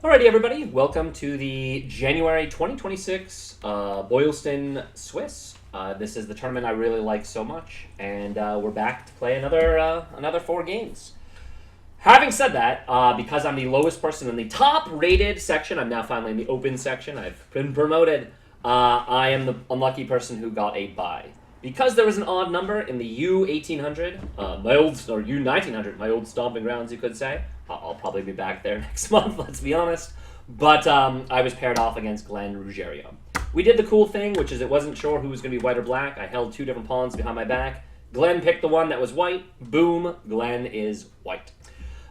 Alrighty, everybody, welcome to the January 2026 Boylston Swiss. This is the tournament I really like so much, and we're back to play another 4 games. Having said that, because I'm the lowest person in the top-rated section, I'm now finally in the open section. I've been promoted. I am the unlucky person who got a bye. Because there was an odd number in the U1800, or U1900, my old stomping grounds, you could say. I'll probably be back there next month, let's be honest. But I was paired off against Glenn Ruggiero. We did the cool thing, which is it wasn't sure who was going to be white or black. I held 2 different pawns behind my back. Glenn picked the one that was white. Boom, Glenn is white.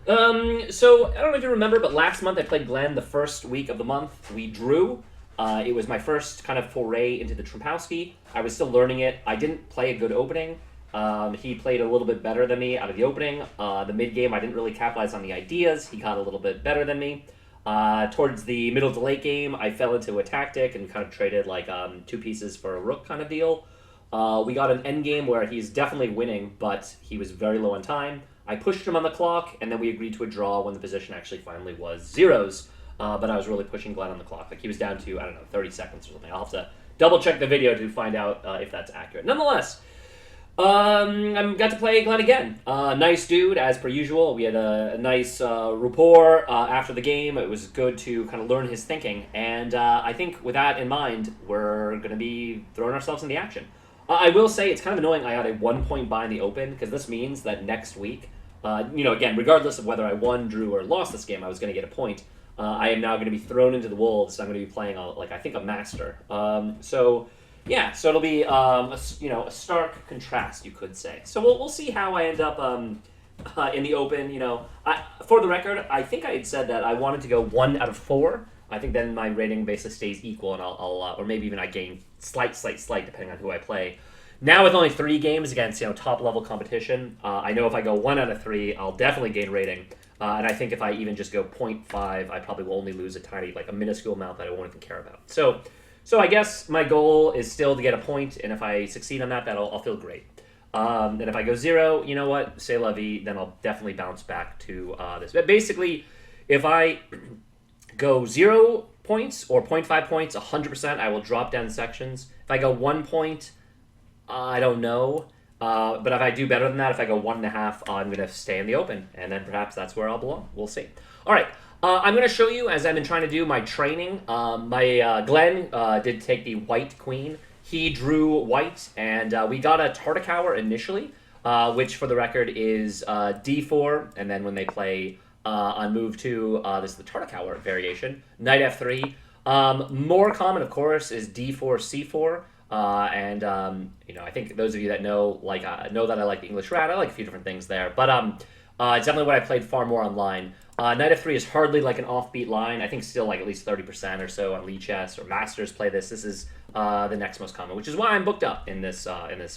So, I don't know if you remember, but last month I played Glenn the first week of the month. We drew. It was my first kind of foray into the Trumpowski. I was still learning it. I didn't play a good opening. He played a little bit better than me out of the opening. The mid-game, I didn't really capitalize on the ideas. He got a little bit better than me. Towards the middle to late game, I fell into a tactic and kind of traded like 2 pieces for a rook kind of deal. We got an endgame where he's definitely winning, but he was very low on time. I pushed him on the clock, and then we agreed to a draw when the position actually finally was zeros. But I was really pushing Glenn on the clock. Like he was down to, 30 seconds or something. I'll have to double-check the video to find out if that's accurate. Nonetheless, I got to play Glenn again. Nice dude, as per usual. We had a nice rapport after the game. It was good to kind of learn his thinking. And I think with that in mind, we're going to be throwing ourselves in the action. I will say it's kind of annoying I had a 1-point buy in the open, because this means that next week, again, regardless of whether I won, drew, or lost this game, I was going to get a point. I am now going to be thrown into the wolves. I'm going to be playing, a master. So it'll be, a stark contrast, you could say. So we'll see how I end up in the open. For the record, I think I had said that I wanted to go 1 out of 4. I think then my rating basically stays equal, and I'll or maybe even I gain slight, depending on who I play. Now with only 3 games against top-level competition, I know if I go 1 out of 3, I'll definitely gain rating. And I think if I even just go 0.5, I probably will only lose a minuscule amount that I won't even care about. So I guess my goal is still to get a point, and if I succeed on that, I'll feel great. And if I go 0, you know what, c'est la vie, then I'll definitely bounce back to this. But basically, if I go 0 points or 0.5 points, 100%, I will drop down sections. If I go 1 point, I don't know. But if I do better than that, if I go 1.5, I'm going to stay in the open, and then perhaps that's where I'll belong. We'll see. All right, I'm going to show you, as I've been trying to do, my training. Glenn did take the white queen. He drew white, and we got a Tartakower initially, which, for the record, is d4, and then when they play on move 2, this is the Tartakower variation, knight f3. More common, of course, is d4, c4. I think those of you that know that I like the English route. I like a few different things there, but it's definitely what I played far more online. Knight f3 is hardly like an offbeat line. I think still at least 30% or so on Lee Chess or Masters play this. This is the next most common, which is why I'm booked up in this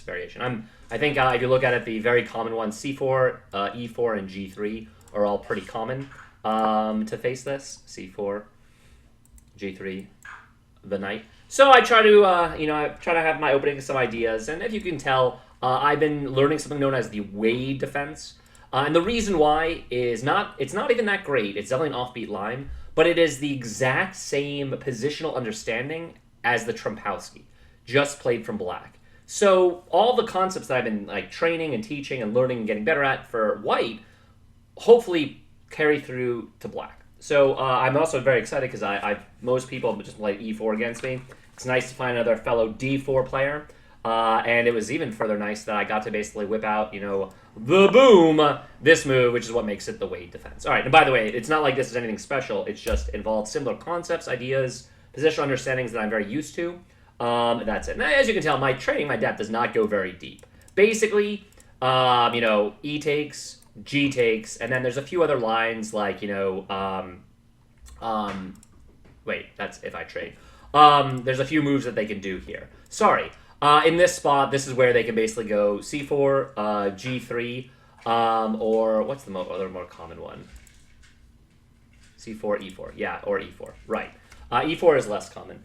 variation. I think if you look at it, the very common ones, c4, e4, and g3 are all pretty common to face this. c4, g3, the knight. So I try to, have my opening some ideas, and if you can tell, I've been learning something known as the Wade defense, and the reason why is it's not even that great. It's definitely an offbeat line, but it is the exact same positional understanding as the Trumpowski, just played from black. So all the concepts that I've been training and teaching and learning and getting better at for white, hopefully carry through to black. So I'm also very excited because most people just play e4 against me. It's nice to find another fellow d4 player, and it was even further nice that I got to basically whip out, the boom, this move, which is what makes it the Wade defense. All right, and by the way, it's not like this is anything special. It's just involves similar concepts, ideas, positional understandings that I'm very used to. That's it. Now, as you can tell, my depth does not go very deep. Basically, e takes, g takes, and then there's a few other lines like, wait, that's if I trade. There's a few moves that they can do here. Sorry. In this spot, this is where they can basically go c4, g3, or what's the other more common one? c4, e4. Yeah, or e4. Right. E4 is less common.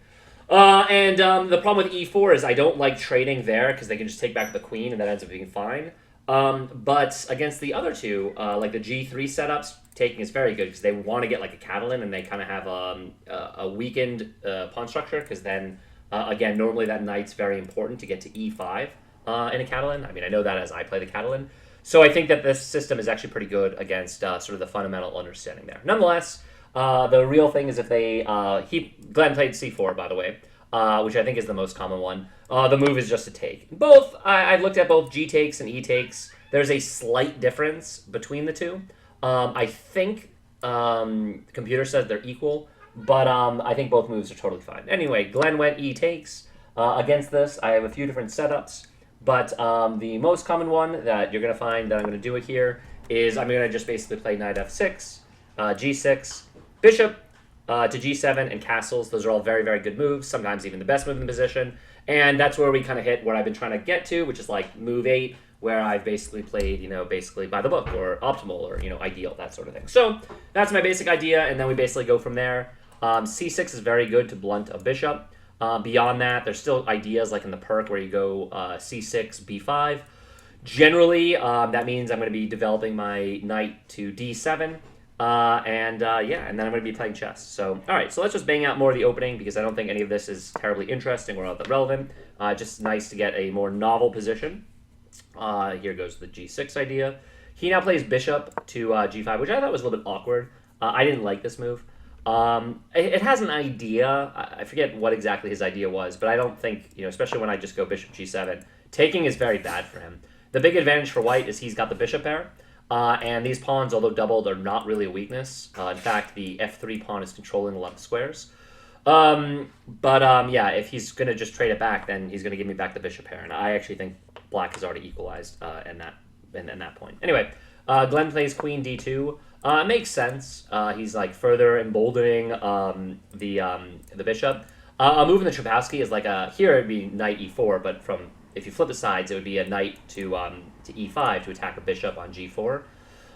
The problem with e4 is I don't like trading there because they can just take back the queen and that ends up being fine. But against the other two, like the g3 setups, taking is very good because they want to get like a Catalan and they kind of have a weakened pawn structure because then, again, normally that knight's very important to get to e5 in a Catalan. I mean, I know that as I play the Catalan. So I think that this system is actually pretty good against sort of the fundamental understanding there. Nonetheless, the real thing is if they... Glenn played c4, by the way, which I think is the most common one. The move is just to take. Both, I've looked at both g takes and e takes. There's a slight difference between the two. I think the computer says they're equal, but I think both moves are totally fine. Anyway, Glenn went e takes. Against this, I have a few different setups, but the most common one that you're going to find that I'm going to do it here is I'm going to just basically play knight f6, g6, bishop to g7, and castles. Those are all very, very good moves, sometimes even the best move in the position. And that's where we kind of hit where I've been trying to get to, which is like move 8, where I've basically played, basically by the book or optimal or, ideal, that sort of thing. So that's my basic idea, and then we basically go from there. C6 is very good to blunt a bishop. Beyond that, there's still ideas like in the perk where you go c6, b5. Generally, that means I'm going to be developing my knight to d7. And then I'm going to be playing chess. So, all right, so let's just bang out more of the opening because I don't think any of this is terribly interesting or not that relevant. Just nice to get a more novel position. Here goes the g6 idea. He now plays bishop to g5, which I thought was a little bit awkward. I didn't like this move. It has an idea. I forget what exactly his idea was, but I don't think, especially when I just go bishop g7, taking is very bad for him. The big advantage for white is he's got the bishop pair. And these pawns, although doubled, are not really a weakness. In fact, the f3 pawn is controlling a lot of squares. Yeah, if he's going to just trade it back, then he's going to give me back the bishop pair. And I actually think black has already equalized in that point. Anyway, Glenn plays queen d2. It makes sense. He's like further emboldening the bishop. A move in the Trapowski is like here it would be knight e4, but if you flip the sides, it would be a knight to e5 to attack a bishop on g4.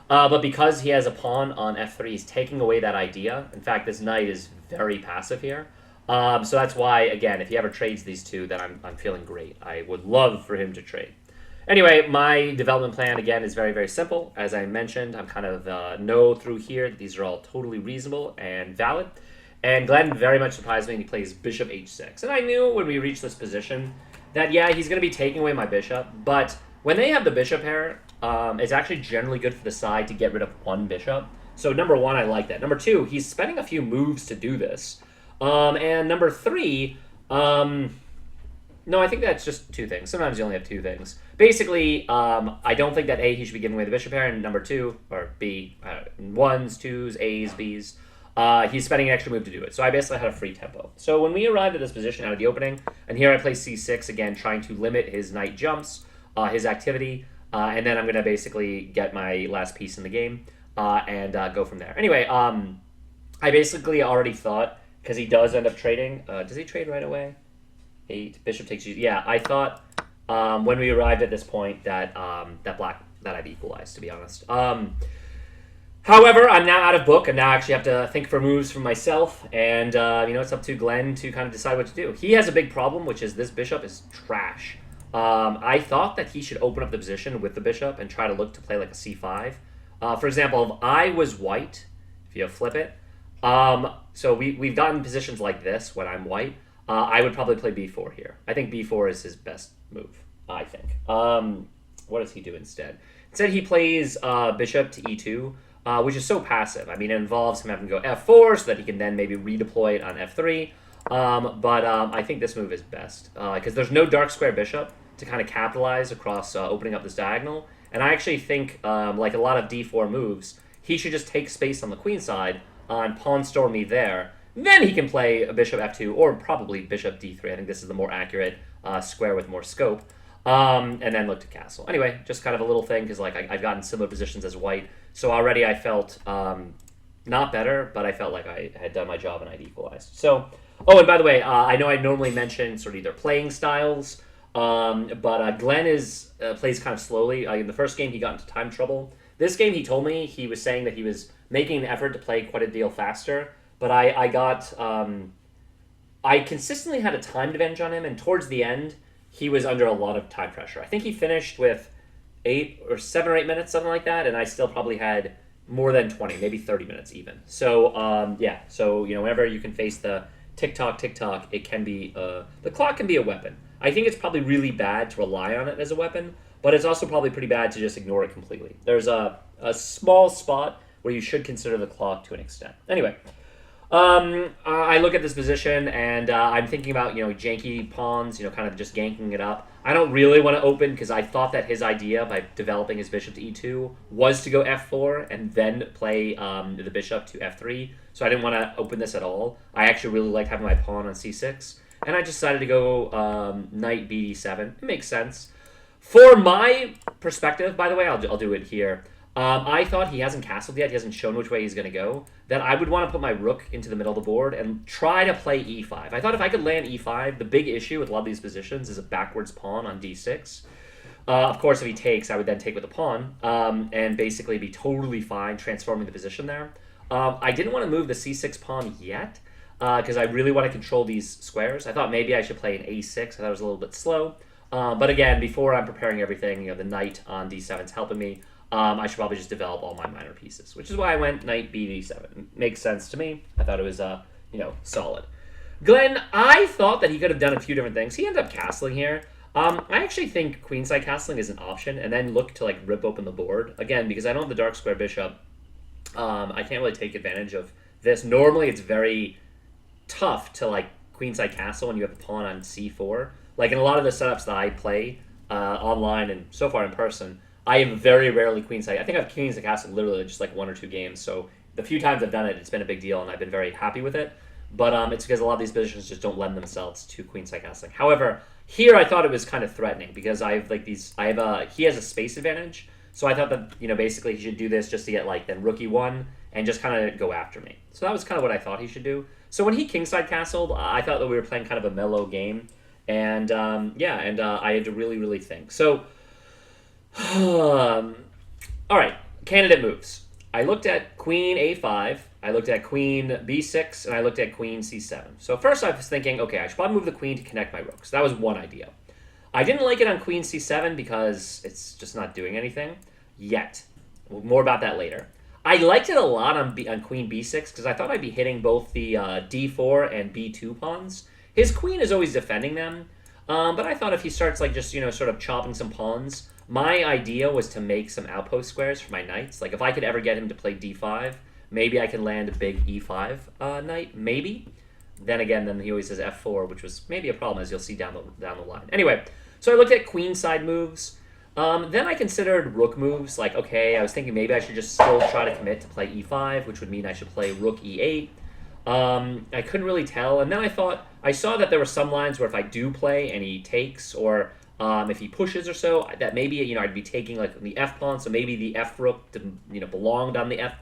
But because he has a pawn on f3, he's taking away that idea. In fact, this knight is very passive here. So that's why, again, if he ever trades these two, then I'm feeling great. I would love for him to trade. Anyway, my development plan, again, is very, very simple. As I mentioned, I'm kind of know through here that these are all totally reasonable and valid. And Glenn very much surprised me, and he plays bishop h6. And I knew when we reached this position that, yeah, he's going to be taking away my bishop, but when they have the bishop pair, it's actually generally good for the side to get rid of one bishop. So number one, I like that. Number two, he's spending a few moves to do this. And number three, no, I think that's just two things. Sometimes you only have two things. Basically, I don't think that A, he should be giving away the bishop pair, and number two, or B, ones, twos, A's, B's. He's spending an extra move to do it. So I basically had a free tempo. So when we arrived at this position out of the opening, and here I play c6, again, trying to limit his knight jumps, his activity, and then I'm going to basically get my last piece in the game and go from there. Anyway, I basically already thought, because he does end up trading. Does he trade right away? 8, bishop takes you. Yeah, I thought when we arrived at this point that that I've equalized, to be honest. However, I'm now out of book, and now I actually have to think for moves for myself, and it's up to Glenn to kind of decide what to do. He has a big problem, which is this bishop is trash. I thought that he should open up the position with the bishop and try to look to play like a c5. For example, if I was white, if you flip it, so we've gotten positions like this when I'm white, I would probably play b4 here. I think b4 is his best move, I think. What does he do instead? Instead, he plays bishop to e2, which is so passive. I mean, it involves him having to go f4 so that he can then maybe redeploy it on f3. But I think this move is best because there's no dark square bishop to kind of capitalize across opening up this diagonal. And I actually think, like a lot of d4 moves, he should just take space on the queen side and pawn storm me there. Then he can play a bishop f2 or probably bishop d3. I think this is the more accurate square with more scope. And then look to castle. Anyway, just kind of a little thing because like I've gotten similar positions as white. So already I felt not better, but I felt like I had done my job and I'd equalized. So, oh, and by the way, I know I normally mention sort of their playing styles, but Glenn plays kind of slowly. In the first game, he got into time trouble. This game, he told me he was saying that he was making an effort to play quite a deal faster, but I consistently had a time advantage on him, and towards the end, he was under a lot of time pressure. I think he finished with 7 or 8 minutes, something like that, and I still probably had more than 20, maybe 30 minutes even. So yeah, so whenever you can face the tick tock, it can be the clock can be a weapon. I think it's probably really bad to rely on it as a weapon, but it's also probably pretty bad to just ignore it completely. There's a small spot where you should consider the clock to an extent. Anyway, I look at this position and I'm thinking about janky pawns, kind of just ganking it up. I don't really want to open because I thought that his idea by developing his bishop to e2 was to go f4 and then play the bishop to f3. So I didn't want to open this at all. I actually really like having my pawn on c6, and I decided to go knight bd7. It makes sense. For my perspective, by the way, I'll do it here. I thought he hasn't castled yet. He hasn't shown which way he's going to go. That I would want to put my rook into the middle of the board and try to play e5. I thought if I could land e5, the big issue with a lot of these positions is a backwards pawn on d6. Of course, if he takes, I would then take with the pawn and basically be totally fine transforming the position there. I didn't want to move the c6 pawn yet because I really want to control these squares. I thought maybe I should play an a6. I thought it was a little bit slow. But again, before I'm preparing everything, the knight on d7 is helping me. I should probably just develop all my minor pieces, which is why I went knight bd7. It makes sense to me. I thought it was, solid. Glenn, I thought that he could have done a few different things. He ended up castling here. I actually think queenside castling is an option, and then look to rip open the board again because I don't have the dark square bishop. I can't really take advantage of this. Normally, it's very tough to queenside castle when you have a pawn on c4. In a lot of the setups that I play online and so far in person, I have very rarely queenside. I think I've queenside castle literally just 1 or 2 games. So the few times I've done it, it's been a big deal, and I've been very happy with it. But it's because a lot of these positions just don't lend themselves to queenside castling. However, here I thought it was kind of threatening because I have he has a space advantage. So I thought that basically he should do this just to get then rook e1 and just kind of go after me. So that was kind of what I thought he should do. So when he kingside castled, I thought that we were playing kind of a mellow game, and I had to really think. So, all right, candidate moves. I looked at queen a5, I looked at queen b6, and I looked at queen c7. So first I was thinking, okay, I should probably move the queen to connect my rooks. That was one idea. I didn't like it on queen c7 because it's just not doing anything yet. More about that later. I liked it a lot on queen b6 because I thought I'd be hitting both the d4 and b2 pawns. His queen is always defending them, but I thought if he starts just sort of chopping some pawns, my idea was to make some outpost squares for my knights. If I could ever get him to play d5, maybe I can land a big e5 knight, maybe. Then he always says f4, which was maybe a problem, as you'll see down the line. Anyway, so I looked at queenside moves. Then I considered rook moves. Okay, I was thinking maybe I should just still try to commit to play e5, which would mean I should play rook e8. I couldn't really tell. And then I saw that there were some lines where if I do play and he takes, or if he pushes or so, that maybe, I'd be taking the f pawn, so maybe the f rook, belonged on the f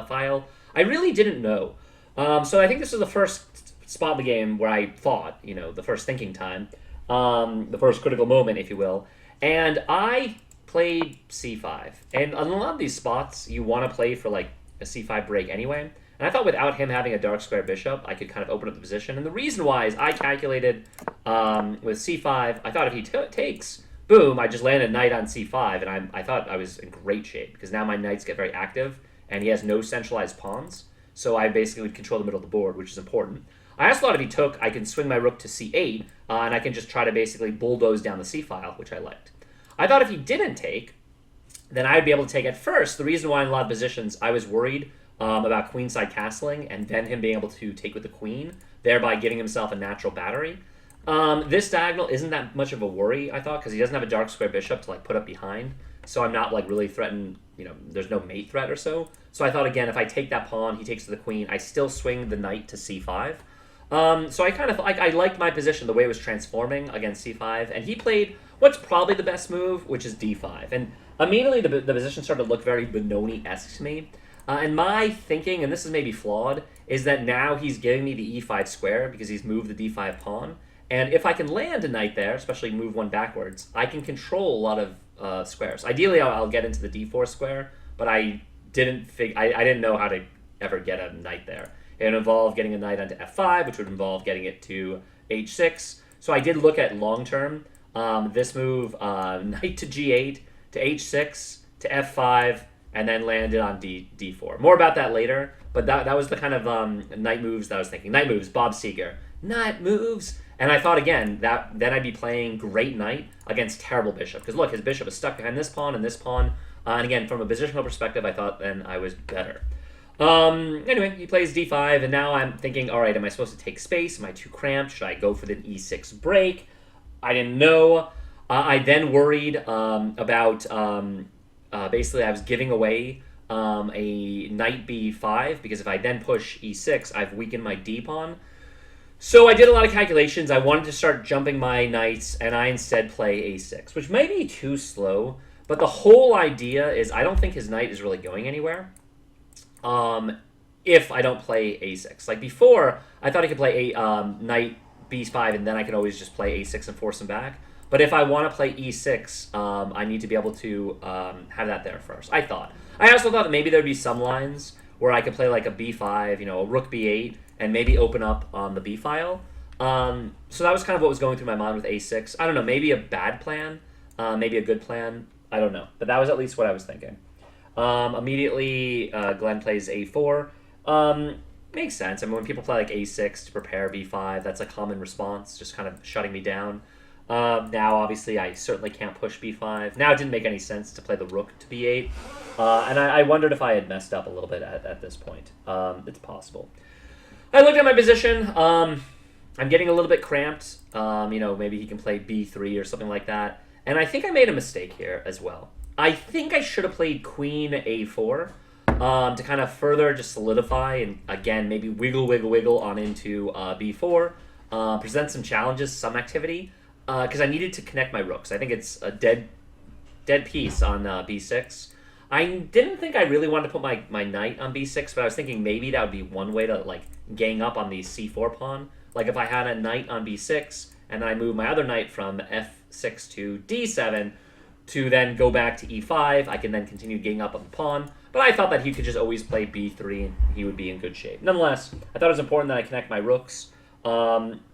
file. I really didn't know. So I think this was the first spot in the game where I thought, the first thinking time, the first critical moment, if you will. And I played c5. And on a lot of these spots, you want to play for a c5 break anyway. And I thought without him having a dark square bishop, I could kind of open up the position. And the reason why is I calculated with c5, I thought if he takes, boom, I just landed knight on c5. And I thought I was in great shape because now my knights get very active and he has no centralized pawns. So I basically would control the middle of the board, which is important. I also thought if he took, I can swing my rook to c8, and I can just try to basically bulldoze down the c-file, which I liked. I thought if he didn't take, then I'd be able to take at first. The reason why in a lot of positions I was worried about queenside castling and then him being able to take with the queen, thereby giving himself a natural battery. This diagonal isn't that much of a worry, I thought, because he doesn't have a dark square bishop to put up behind. So I'm not really threatened, there's no mate threat or so. So I thought, again, if I take that pawn, he takes to the queen, I still swing the knight to c5. So I liked my position, the way it was transforming against c5, and he played what's probably the best move, which is d5. And immediately the position started to look very Benoni-esque to me. And my thinking, and this is maybe flawed, is that now he's giving me the e5 square because he's moved the d5 pawn. And if I can land a knight there, especially move one backwards, I can control a lot of squares. Ideally, I'll get into the d4 square, but I didn't know how to ever get a knight there. It would involve getting a knight onto f5, which would involve getting it to h6. So I did look at long-term. This move, knight to g8, to h6, to f5, and then landed on d4. More about that later, but that was the kind of knight moves that I was thinking. Knight moves, Bob Seger. Knight moves. And I thought, again, that then I'd be playing great knight against terrible bishop. Because look, his bishop is stuck behind this pawn and this pawn. And again, from a positional perspective, I thought then I was better. Anyway, he plays d5, and now I'm thinking, all right, am I supposed to take space? Am I too cramped? Should I go for the e6 break? I didn't know. I then worried about, basically I was giving away a knight b5, because if I then push e6, I've weakened my d-pawn. So I did a lot of calculations. I wanted to start jumping my knights, and I instead play a6, which may be too slow, but the whole idea is I don't think his knight is really going anywhere if I don't play a6. Like before, I thought I could play a knight b5, and then I could always just play a6 and force him back. But if I want to play e6, I need to be able to have that there first, I thought. I also thought that maybe there'd be some lines where I could play like a b5, a rook b8, and maybe open up on the b file. So that was kind of what was going through my mind with a6. I don't know, maybe a bad plan, maybe a good plan. I don't know, but that was at least what I was thinking. Immediately, Glenn plays a4. Makes sense. I mean, when people play like a6 to prepare b5, that's a common response, just kind of shutting me down. Now, obviously, I certainly can't push b5. Now, it didn't make any sense to play the rook to b8. And I wondered if I had messed up a little bit at this point. It's possible. I looked at my position. I'm getting a little bit cramped. Maybe he can play b3 or something like that. And I think I made a mistake here as well. I think I should have played queen a4 to kind of further just solidify and, again, maybe wiggle on into b4, present some challenges, some activity, because I needed to connect my rooks. I think it's a dead piece on b6. I didn't think I really wanted to put my knight on b6, but I was thinking maybe that would be one way to like gang up on the c4 pawn. Like if I had a knight on b6, and then I move my other knight from f6 to d7 to then go back to e5, I can then continue ganging up on the pawn. But I thought that he could just always play b3 and he would be in good shape. Nonetheless, I thought it was important that I connect my rooks.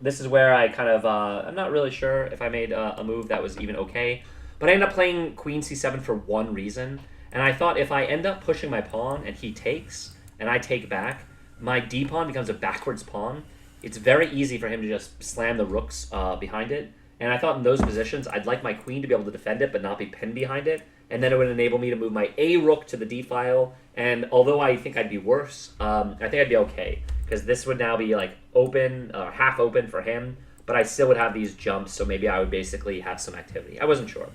This is where I kind of, I'm not really sure if I made a move that was even okay. But I ended up playing queen c7 for one reason. And I thought if I end up pushing my pawn and he takes, and I take back, my d-pawn becomes a backwards pawn. It's very easy for him to just slam the rooks behind it. And I thought in those positions, I'd like my queen to be able to defend it, but not be pinned behind it. And then it would enable me to move my a rook to the d file. And although I think I'd be worse, I think I'd be okay. Because this would now be like open, half open for him. But I still would have these jumps, so maybe I would basically have some activity. I wasn't sure.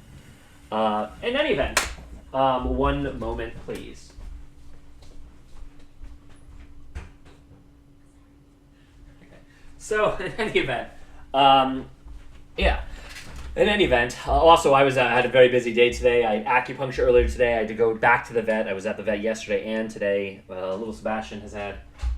In any event, one moment, please. Okay. So, in any event, in any event, also I had a very busy day today. I had acupuncture earlier today. I had to go back to the vet. I was at the vet yesterday and today. Little Sebastian has had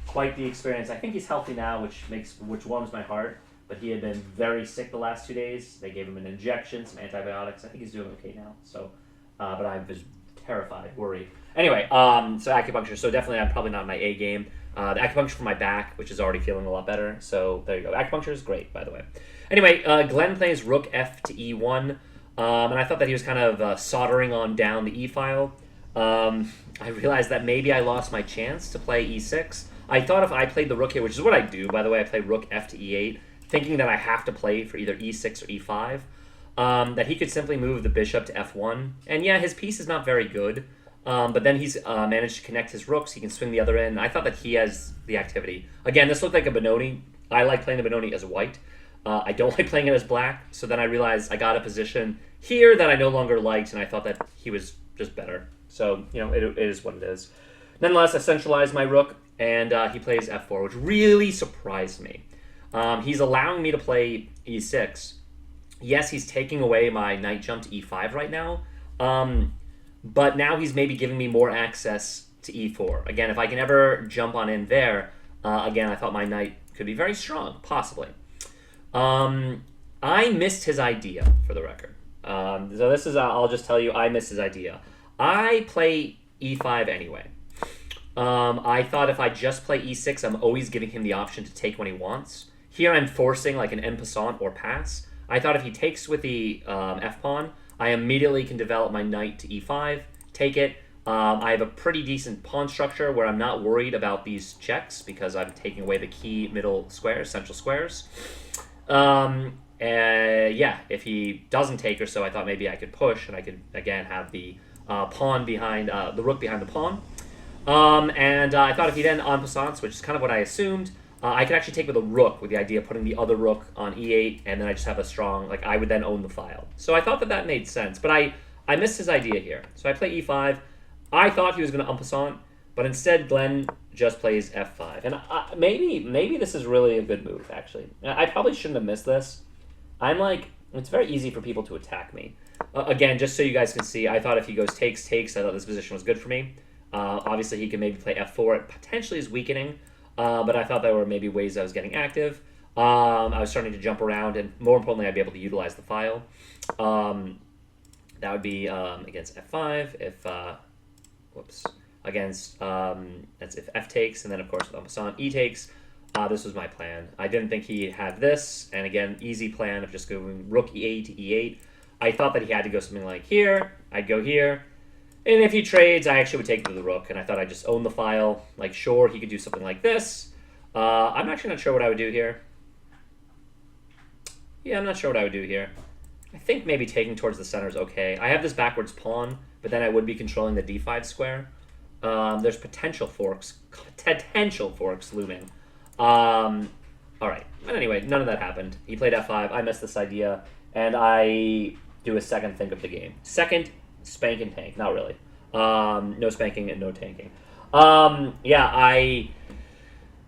quite the experience. I think he's healthy now, which warms my heart. But he had been very sick the last 2 days. They gave him an injection, some antibiotics. I think he's doing okay now. So, but I was terrified, worried. Anyway, so acupuncture. So definitely, I'm probably not my A game. The acupuncture for my back, which is already feeling a lot better. So there you go. Acupuncture is great, by the way. Anyway, Glenn plays rook f to e1, and I thought that he was kind of soldering on down the e file. I realized that maybe I lost my chance to play e6. I thought if I played the rook here, which is what I do, by the way, I play rook f to e8, thinking that I have to play for either e6 or e5, that he could simply move the bishop to f1. And yeah, his piece is not very good, but then he's managed to connect his rooks. He can swing the other end. I thought that he has the activity. Again, this looked like a Benoni. I like playing the Benoni as white. I don't like playing it as black, so then I realized I got a position here that I no longer liked, and I thought that he was just better. So, it is what it is. Nonetheless, I centralized my rook, and he plays f4, which really surprised me. He's allowing me to play e6. Yes, he's taking away my knight jump to e5 right now, but now he's maybe giving me more access to e4. Again, if I can ever jump on in there, again, I thought my knight could be very strong, possibly. I missed his idea, for the record. So this is, I'll just tell you, I missed his idea. I play e5 anyway. I thought if I just play e6, I'm always giving him the option to take when he wants. Here I'm forcing like an en passant or pass. I thought if he takes with the f-pawn, I immediately can develop my knight to e5, take it, I have a pretty decent pawn structure where I'm not worried about these checks because I'm taking away the key middle squares, central squares. Yeah, if he doesn't take her, so I thought maybe I could push and I could again have the pawn behind the rook behind the pawn. I thought if he then en passant, which is kind of what I assumed, I could actually take with a rook with the idea of putting the other rook on e8, and then I just have a strong, like I would then own the file. So I thought that that made sense, but I missed his idea here. So I play e5. I thought he was going to en passant, but instead Glenn just plays f5. And maybe this is really a good move, actually. I probably shouldn't have missed this. I'm like, it's very easy for people to attack me. Again, just so you guys can see, I thought if he goes takes, takes, I thought this position was good for me. Obviously, he can maybe play f4. It potentially is weakening, but I thought there were maybe ways I was getting active. I was starting to jump around, and more importantly, I'd be able to utilize the file. That would be against f5 if, against, that's if f takes, and then of course with en passant, e takes. This was my plan. I didn't think he had this, and again, easy plan of just going rook e8 to e8. I thought that he had to go something like here. I'd go here. And if he trades, I actually would take it to the rook, and I thought I'd just own the file. Like, sure, he could do something like this. I'm actually not sure what I would do here. Yeah, I'm not sure what I would do here. I think maybe taking towards the center is okay. I have this backwards pawn, but then I would be controlling the d5 square. There's potential forks looming. All right. But anyway, none of that happened. He played f5. I missed this idea, and I do a second think of the game. Second, spank and tank. Not really. No spanking and no tanking. Yeah, I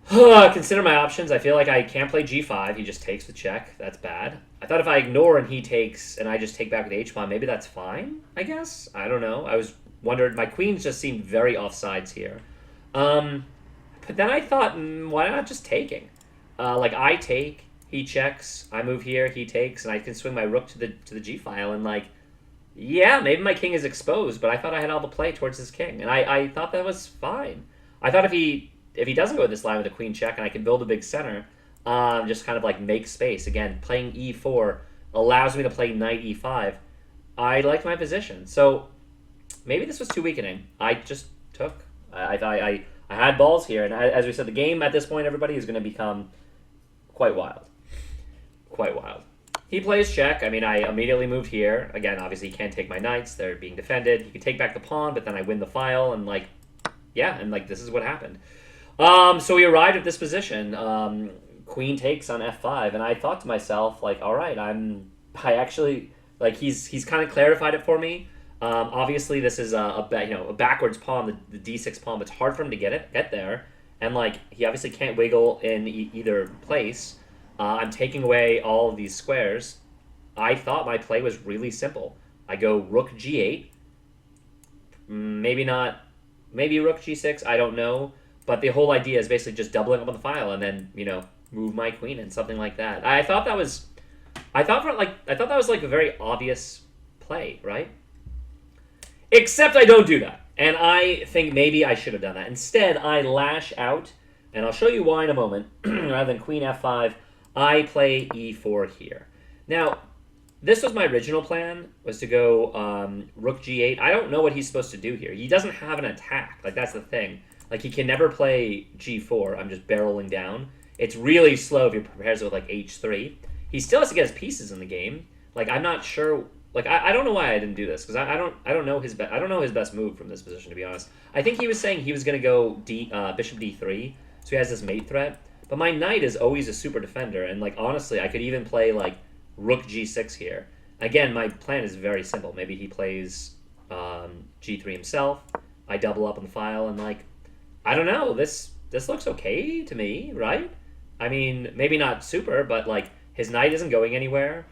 consider my options. I feel like I can't play g5. He just takes the check. That's bad. I thought if I ignore and he takes and I just take back with h-pawn, maybe that's fine, I guess. I don't know. I was wondered. My queens just seemed very offsides here. But then I thought, why not just taking? Like I take, he checks, I move here, he takes, and I can swing my rook to the g file, and like, yeah, maybe my king is exposed, but I thought I had all the play towards his king, and I thought that was fine. I thought if he doesn't go with this line with a queen check, and I can build a big center, just kind of like make space. Again, playing e4 allows me to play knight e5. I liked my position, so maybe this was too weakening. I just took. I had balls here, and as we said, the game at this point, everybody, is going to become quite wild. Quite wild. He plays check. I mean, I immediately moved here. Again, obviously, he can't take my knights. They're being defended. He can take back the pawn, but then I win the file, and like, yeah, and like, this is what happened. So we arrived at this position. Queen takes on f5, and I thought to myself, like, all right, I actually, like, he's kind of clarified it for me. Obviously, this is a backwards pawn, the d6 pawn. But it's hard for him to get there, and like he obviously can't wiggle in either place. I'm taking away all of these squares. I thought my play was really simple. I go rook g8, maybe not, maybe rook g6. I don't know, but the whole idea is basically just doubling up on the file and then move my queen and something like that. I thought that was like a very obvious play, right? Except I don't do that. And I think maybe I should have done that. Instead, I lash out, and I'll show you why in a moment. Rather than queen f5, I play e4 here. Now, this was my original plan, was to go rook g8. I don't know what he's supposed to do here. He doesn't have an attack. Like, that's the thing. Like, he can never play g4. I'm just barreling down. It's really slow if he prepares it with, like, h3. He still has to get his pieces in the game. Like, I'm not sure... Like, I don't know why I didn't do this, because I don't know his best move from this position, to be honest. I think he was saying he was going to go bishop d3, so he has this mate threat. But my knight is always a super defender, and like honestly, I could even play like rook g6 here. Again, my plan is very simple. Maybe he plays g3 himself. I double up on the file, and like, I don't know. This looks okay to me, right? I mean, maybe not super, but like his knight isn't going anywhere.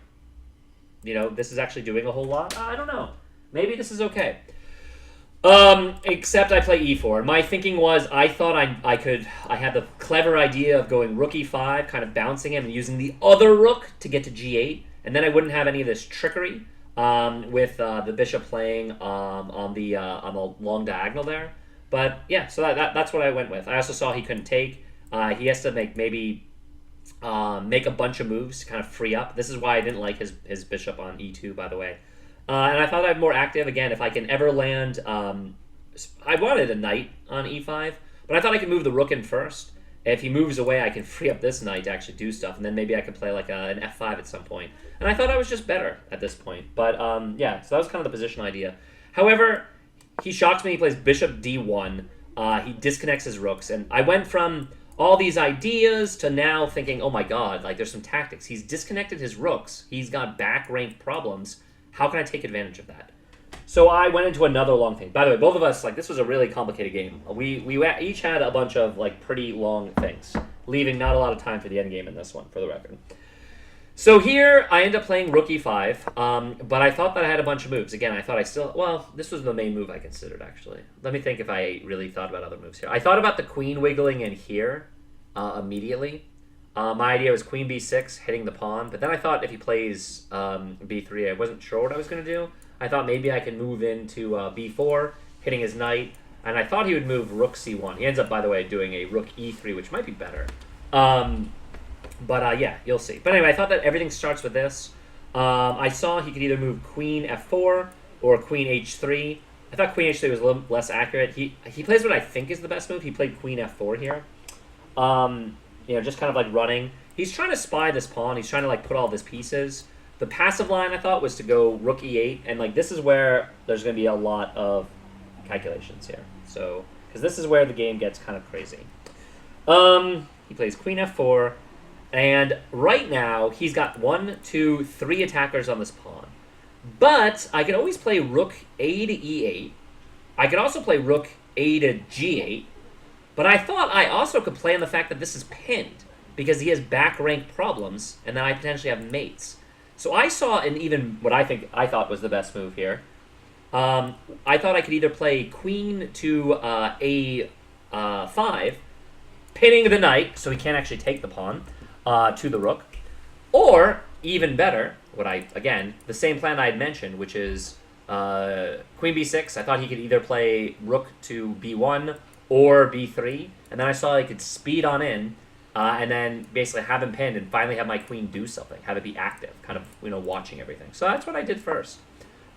This is actually doing a whole lot. I don't know. Maybe this is okay. Except I play e4. My thinking was I thought I had the clever idea of going rook e5, kind of bouncing him and using the other rook to get to g8, and then I wouldn't have any of this trickery with the bishop playing on the long diagonal there. But yeah, so that's what I went with. I also saw he couldn't take. He has to make a bunch of moves to kind of free up. This is why I didn't like his bishop on e2, by the way. And I thought I'd be more active. Again, if I can ever land I wanted a knight on e5, but I thought I could move the rook in first. If he moves away, I can free up this knight to actually do stuff, and then maybe I could play like an f5 at some point. And I thought I was just better at this point. But yeah, so that was kind of the position idea. However, he shocks me. He plays bishop d1. He disconnects his rooks, and I went from all these ideas to now thinking, oh my god, like there's some tactics. He's disconnected his rooks. He's got back rank problems. How can I take advantage of that? So I went into another long thing. By the way, both of us, like, this was a really complicated game. We each had a bunch of, like, pretty long things, leaving not a lot of time for the end game in this one, for the record. So here, I end up playing rook e5, but I thought that I had a bunch of moves. Again, I thought I still... Well, this was the main move I considered, actually. Let me think if I really thought about other moves here. I thought about the queen wiggling in here immediately. My idea was queen b6, hitting the pawn, but then I thought if he plays b3, I wasn't sure what I was going to do. I thought maybe I could move into b4, hitting his knight, and I thought he would move rook c1. He ends up, by the way, doing a rook e3, which might be better. But yeah, you'll see. But anyway, I thought that everything starts with this. I saw he could either move queen f4 or queen h3. I thought queen h3 was a little less accurate. He plays what I think is the best move. He played queen f4 here. You know, just kind of like running. He's trying to spy this pawn. He's trying to like put all of his pieces. The passive line, I thought, was to go rook e8, and like this is where there's going to be a lot of calculations here. So, because this is where the game gets kind of crazy. He plays queen f4, and right now he's got 1, 2, 3 attackers on this pawn. But I can always play rook a to e8. I could also play rook a to g8. But I thought I also could play on the fact that this is pinned, because he has back rank problems, and then I potentially have mates. So I saw an even what I thought was the best move here. I thought I could either play queen to a5, pinning the knight, so he can't actually take the pawn, to the rook. Or, even better, the same plan I had mentioned, which is queen b6. I thought he could either play rook to b1 or b3. And then I saw I could speed on in, and then basically have him pinned and finally have my queen do something, have it be active, kind of, you know, watching everything. So that's what I did first.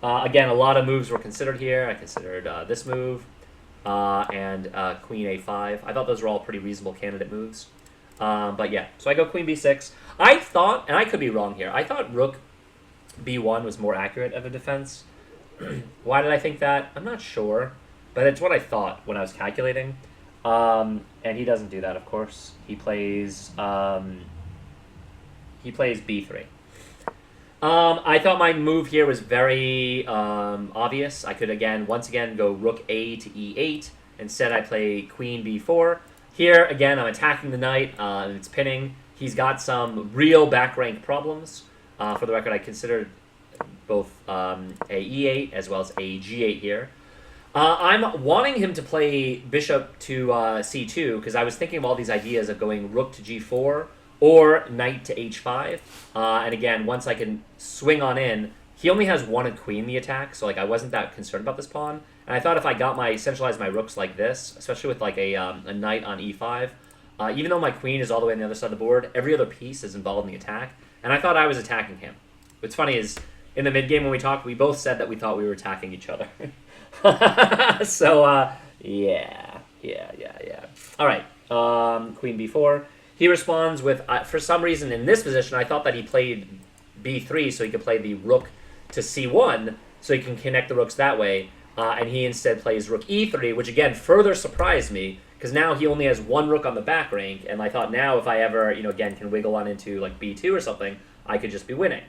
Again, a lot of moves were considered here. I considered this move and queen a5. I thought those were all pretty reasonable candidate moves. But yeah, so I go queen b6. I thought, and I could be wrong here, I thought rook b1 was more accurate of a defense. Why did I think that? I'm not sure, but it's what I thought when I was calculating. And he doesn't do that, of course. He plays b3. I thought my move here was very obvious. I could, once again, go rook a to e8. Instead, I play queen b4. Here, again, I'm attacking the knight, and it's pinning. He's got some real back rank problems. For the record, I considered both a e8 as well as a g8 here. I'm wanting him to play bishop to c2 because I was thinking of all these ideas of going rook to g4 or knight to h5. And again, once I can swing on in, he only has one and queen the attack, so like I wasn't that concerned about this pawn. And I thought if I got centralized my rooks like this, especially with like a knight on e5, even though my queen is all the way on the other side of the board, every other piece is involved in the attack. And I thought I was attacking him. What's funny is in the mid game when we talked, we both said that we thought we were attacking each other. So, yeah. All right, queen b4. He responds with, for some reason in this position, I thought that he played b3 so he could play the rook to c1 so he can connect the rooks that way. And he instead plays rook e3, which again further surprised me because now he only has one rook on the back rank. And I thought now if I ever, again, can wiggle on into like b2 or something, I could just be winning.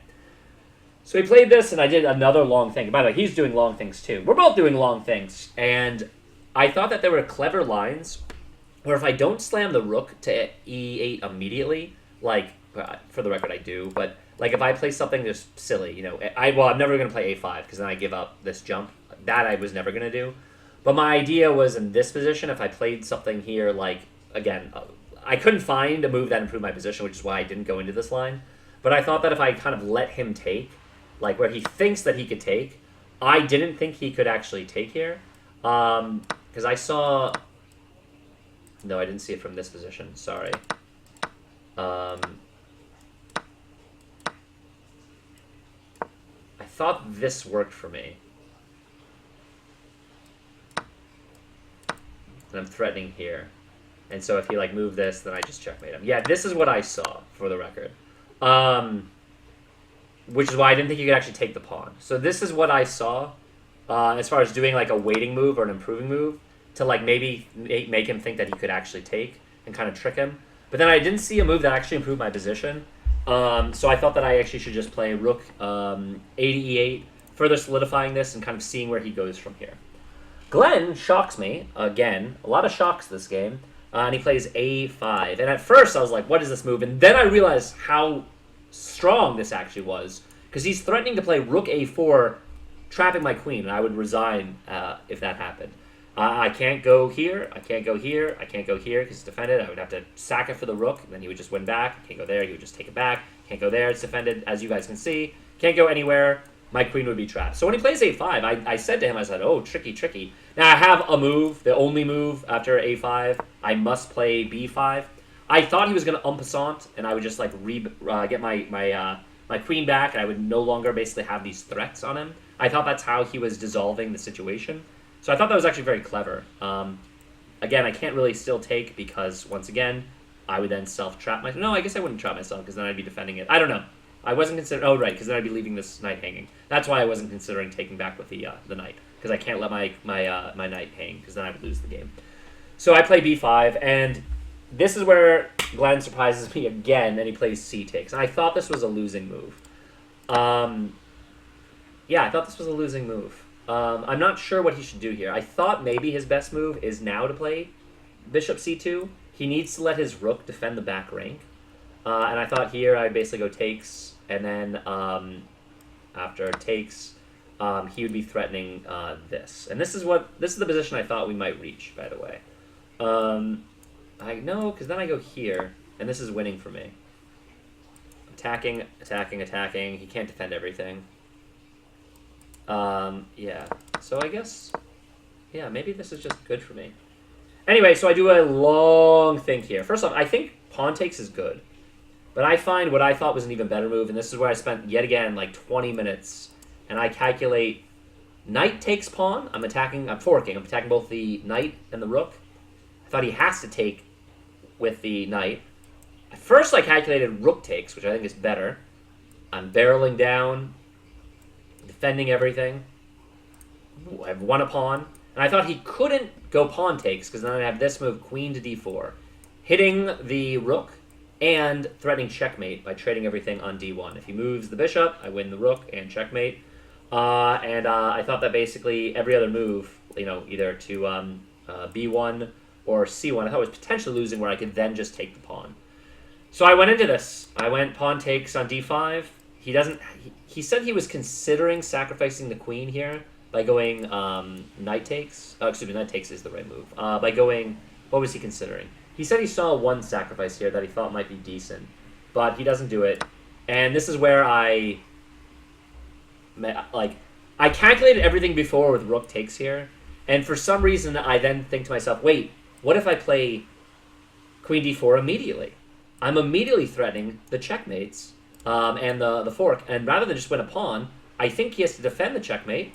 So he played this, and I did another long thing. By the way, he's doing long things, too. We're both doing long things. And I thought that there were clever lines where if I don't slam the rook to e8 immediately, like, for the record, I do, but, like, if I play something just silly, I'm never going to play a5, because then I give up this jump. That I was never going to do. But my idea was in this position, if I played something here, like, again, I couldn't find a move that improved my position, which is why I didn't go into this line. But I thought that if I kind of let him take, like where he thinks that he could take, I didn't think he could actually take here. Because I saw... No, I didn't see it from this position. Sorry. I thought this worked for me. and I'm threatening here. And so if he like moved this, then I just checkmate him. Yeah, this is what I saw, for the record. Which is why I didn't think you could actually take the pawn. So this is what I saw as far as doing like a waiting move or an improving move to like maybe make him think that he could actually take and kind of trick him. But then I didn't see a move that actually improved my position. So I thought that I actually should just play rook a to e8, further solidifying this and kind of seeing where he goes from here. Glenn shocks me, again, a lot of shocks this game, and he plays a5. And at first I was like, what is this move? And then I realized how strong this actually was, because he's threatening to play rook a4, trapping my queen, and I would resign if that happened. I can't go here, I can't go here, I can't go here because it's defended. I would have to sack it for the rook, and then he would just win back. Can't go there, he would just take it back. Can't go there, it's defended, as you guys can see. Can't go anywhere, my queen would be trapped. So when he plays a5, I said to him, I said, oh, tricky, tricky. Now I have a move, the only move after a5. I must play b5. I thought he was going to en passant, and I would just like get my queen back, and I would no longer basically have these threats on him. I thought that's how he was dissolving the situation. So I thought that was actually very clever. Again, I can't really still take because, once again, I would then self-trap myself. No, I guess I wouldn't trap myself because then I'd be defending it. I don't know. I wasn't considering... Oh, right, because then I'd be leaving this knight hanging. That's why I wasn't considering taking back with the knight, because I can't let my knight hang, because then I would lose the game. So I play b5, and this is where Glenn surprises me again, and he plays c takes. And I thought this was a losing move. Yeah, I thought this was a losing move. I'm not sure what he should do here. I thought maybe his best move is now to play bishop c2. He needs to let his rook defend the back rank. And I thought here I'd basically go takes, and then after takes, he would be threatening this. And this is the position I thought we might reach, by the way. I know, because then I go here, and this is winning for me. Attacking, attacking, attacking. He can't defend everything. Yeah. So I guess, yeah, maybe this is just good for me. Anyway, so I do a long think here. First off, I think pawn takes is good. But I find what I thought was an even better move, and this is where I spent, yet again, like 20 minutes, and I calculate knight takes pawn. I'm forking. I'm attacking both the knight and the rook. I thought he has to take with the knight. At first I calculated rook takes, which I think is better. I'm barreling down, defending everything. Ooh, I've won a pawn. And I thought he couldn't go pawn takes, because then I have this move, queen to d4, hitting the rook and threatening checkmate by trading everything on d1. If he moves the bishop, I win the rook and checkmate. I thought that basically every other move, either to b1 or c1, I thought was potentially losing, where I could then just take the pawn. So I went into this. I went pawn takes on d5. He said he was considering sacrificing the queen here by going knight takes. Oh, excuse me, knight takes is the right move. By going, what was he considering? He said he saw one sacrifice here that he thought might be decent, but he doesn't do it. And this is where I calculated everything before with rook takes here, and for some reason I then think to myself, wait, what if I play queen d4 immediately? I'm immediately threatening the checkmates and the fork, and rather than just win a pawn, I think he has to defend the checkmate.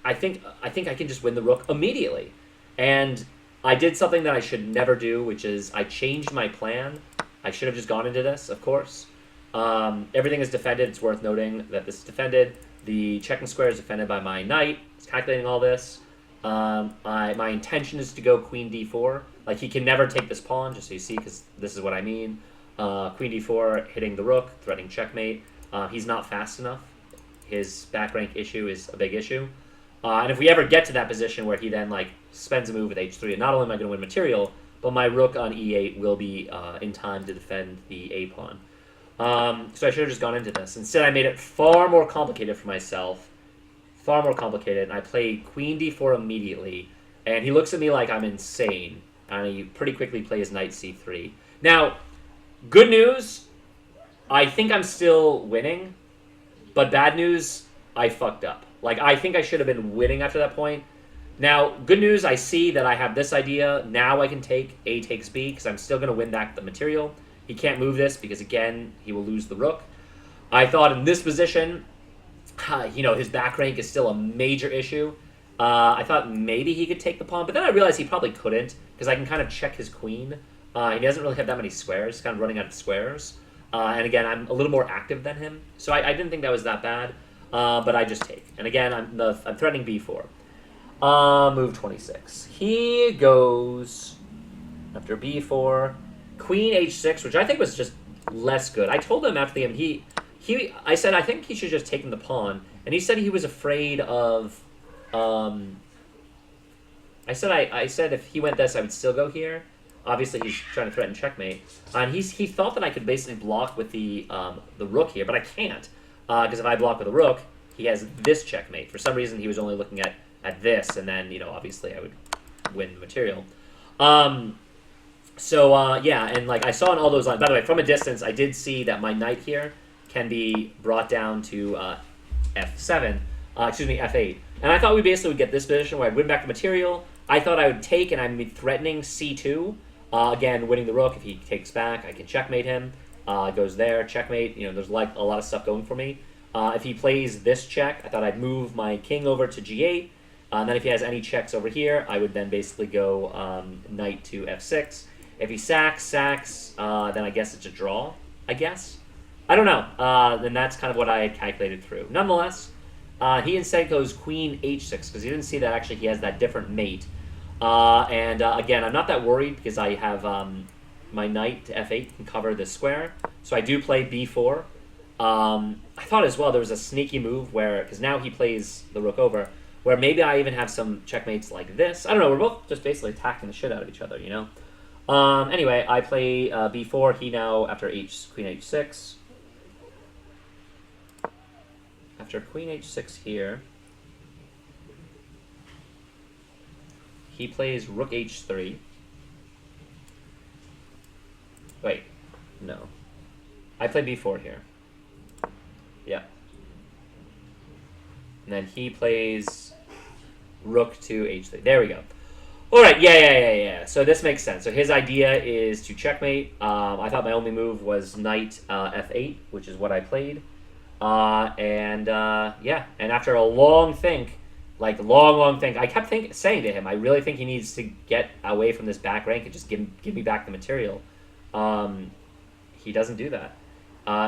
I think I can just win the rook immediately. And I did something that I should never do, which is I changed my plan. I should have just gone into this, of course. Everything is defended. It's worth noting that this is defended. The checking square is defended by my knight. It's calculating all this. My intention is to go queen d4. Like, he can never take this pawn, just so you see, because this is what I mean. Queen d4, hitting the rook, threatening checkmate. He's not fast enough. His back rank issue is a big issue. And if we ever get to that position where he then spends a move with h3, and not only am I going to win material, but my rook on e8 will be in time to defend the a pawn. So I should have just gone into this. Instead, I made it far more complicated for myself. Far more complicated. And I played queen d4 immediately. And he looks at me like I'm insane. And he pretty quickly plays knight c3. Now, good news, I think I'm still winning. But bad news, I fucked up. I think I should have been winning after that point. Now, good news, I see that I have this idea. Now I can take a takes b, because I'm still going to win back the material. He can't move this, because again, he will lose the rook. I thought in this position, his back rank is still a major issue. I thought maybe he could take the pawn, but then I realized he probably couldn't because I can kind of check his queen. He doesn't really have that many squares. He's kind of running out of squares. And again, I'm a little more active than him, so I didn't think that was that bad. But I just take. And again, I'm threatening b4. Move 26. He goes after b4, queen h6, which I think was just less good. I told him after the game, I said I think he should just take him the pawn, and he said he was afraid of. I said if he went this, I would still go here. Obviously, he's trying to threaten checkmate, and he thought that I could basically block with the rook here, but I can't because if I block with the rook, he has this checkmate. For some reason, he was only looking at this, and then obviously I would win the material. Yeah, and like I saw in all those lines. By the way, from a distance, I did see that my knight here can be brought down to f7. F8. And I thought we basically would get this position where I'd win back the material. I thought I would take, and I'm threatening c2. Again, winning the rook. If he takes back, I can checkmate him. Goes there, checkmate. There's like a lot of stuff going for me. If he plays this check, I thought I'd move my king over to g8. And then if he has any checks over here, I would then basically go knight to f6. If he sacks, then I guess it's a draw, I guess. I don't know. Then that's kind of what I had calculated through. Nonetheless, he instead goes queen h6 because he didn't see that actually he has that different mate. Again, I'm not that worried because I have my knight to f8 can cover this square. So I do play b4. I thought as well there was a sneaky move where, because now he plays the rook over, where maybe I even have some checkmates like this. I don't know, we're both just basically attacking the shit out of each other, Anyway, I play b4. He now, after queen h6. After queen h6 here, he plays rook h3. Wait, no. I play b4 here. Yeah. And then he plays rook to h3. There we go. All right, yeah. So this makes sense. So his idea is to checkmate. I thought my only move was knight f8, which is what I played. And after a long think, I kept saying to him, I really think he needs to get away from this back rank and just give me back the material. He doesn't do that.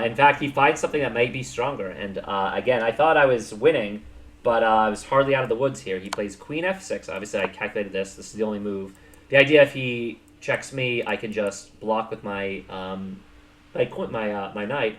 In fact, he finds something that might be stronger. And again, I thought I was winning, but I was hardly out of the woods here. He plays queen f6. Obviously, I calculated this. This is the only move. The idea, if he checks me, I can just block with my my knight.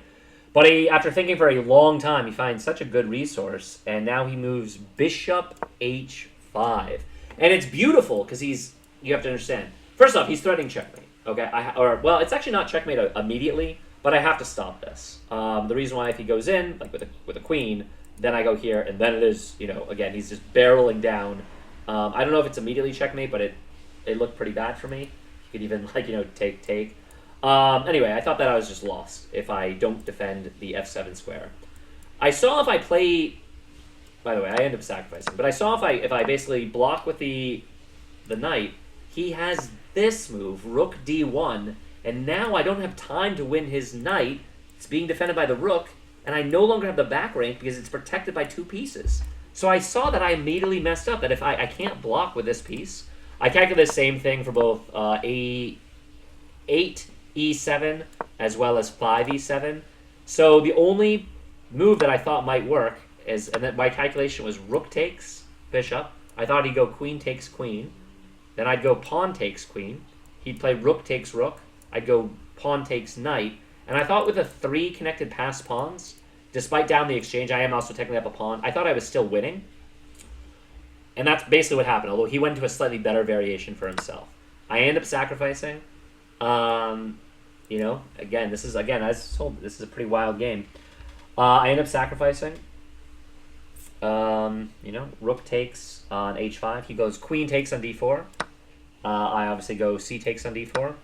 But after thinking for a long time, he finds such a good resource, and now he moves bishop h5. And it's beautiful, because you have to understand. First off, he's threatening checkmate. Okay, it's actually not checkmate immediately, but I have to stop this. The reason why, if he goes in, like with a queen, then I go here, and then it is, again, he's just barreling down. I don't know if it's immediately checkmate, but it looked pretty bad for me. He could even, take. Anyway, I thought that I was just lost if I don't defend the f7 square. I saw if I play... By the way, I end up sacrificing. But I saw if I basically block with the knight, he has this move, rook d1, and now I don't have time to win his knight. It's being defended by the rook, and I no longer have the back rank because it's protected by two pieces. So I saw that I immediately messed up, that if I can't block with this piece. I calculated the same thing for both a8, e7, as well as 5e7. So the only move that I thought might work is, and then my calculation was rook takes bishop. I thought he'd go queen takes queen. Then I'd go pawn takes queen. He'd play rook takes rook. I'd go pawn takes knight. And I thought with the 3 connected passed pawns, despite down the exchange, I am also technically up a pawn. I thought I was still winning. And that's basically what happened, although he went into a slightly better variation for himself. I end up sacrificing. Again, as I told, this is a pretty wild game. I end up sacrificing. Rook takes on h5. He goes queen takes on d4. I obviously go c takes on d4.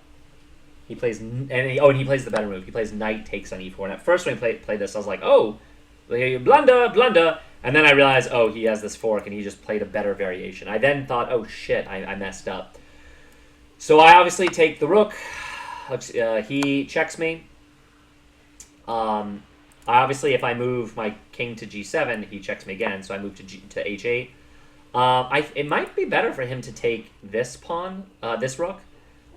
He plays, and he plays the better move. He plays knight takes on e4. And at first when he played this, I was like, oh, blunder. And then I realized, oh, he has this fork, and he just played a better variation. I then thought, oh, shit, I messed up. So I obviously take the rook. He checks me. Obviously, if I move my king to g7, he checks me again, so I move to h8. It might be better for him to take this pawn, this rook,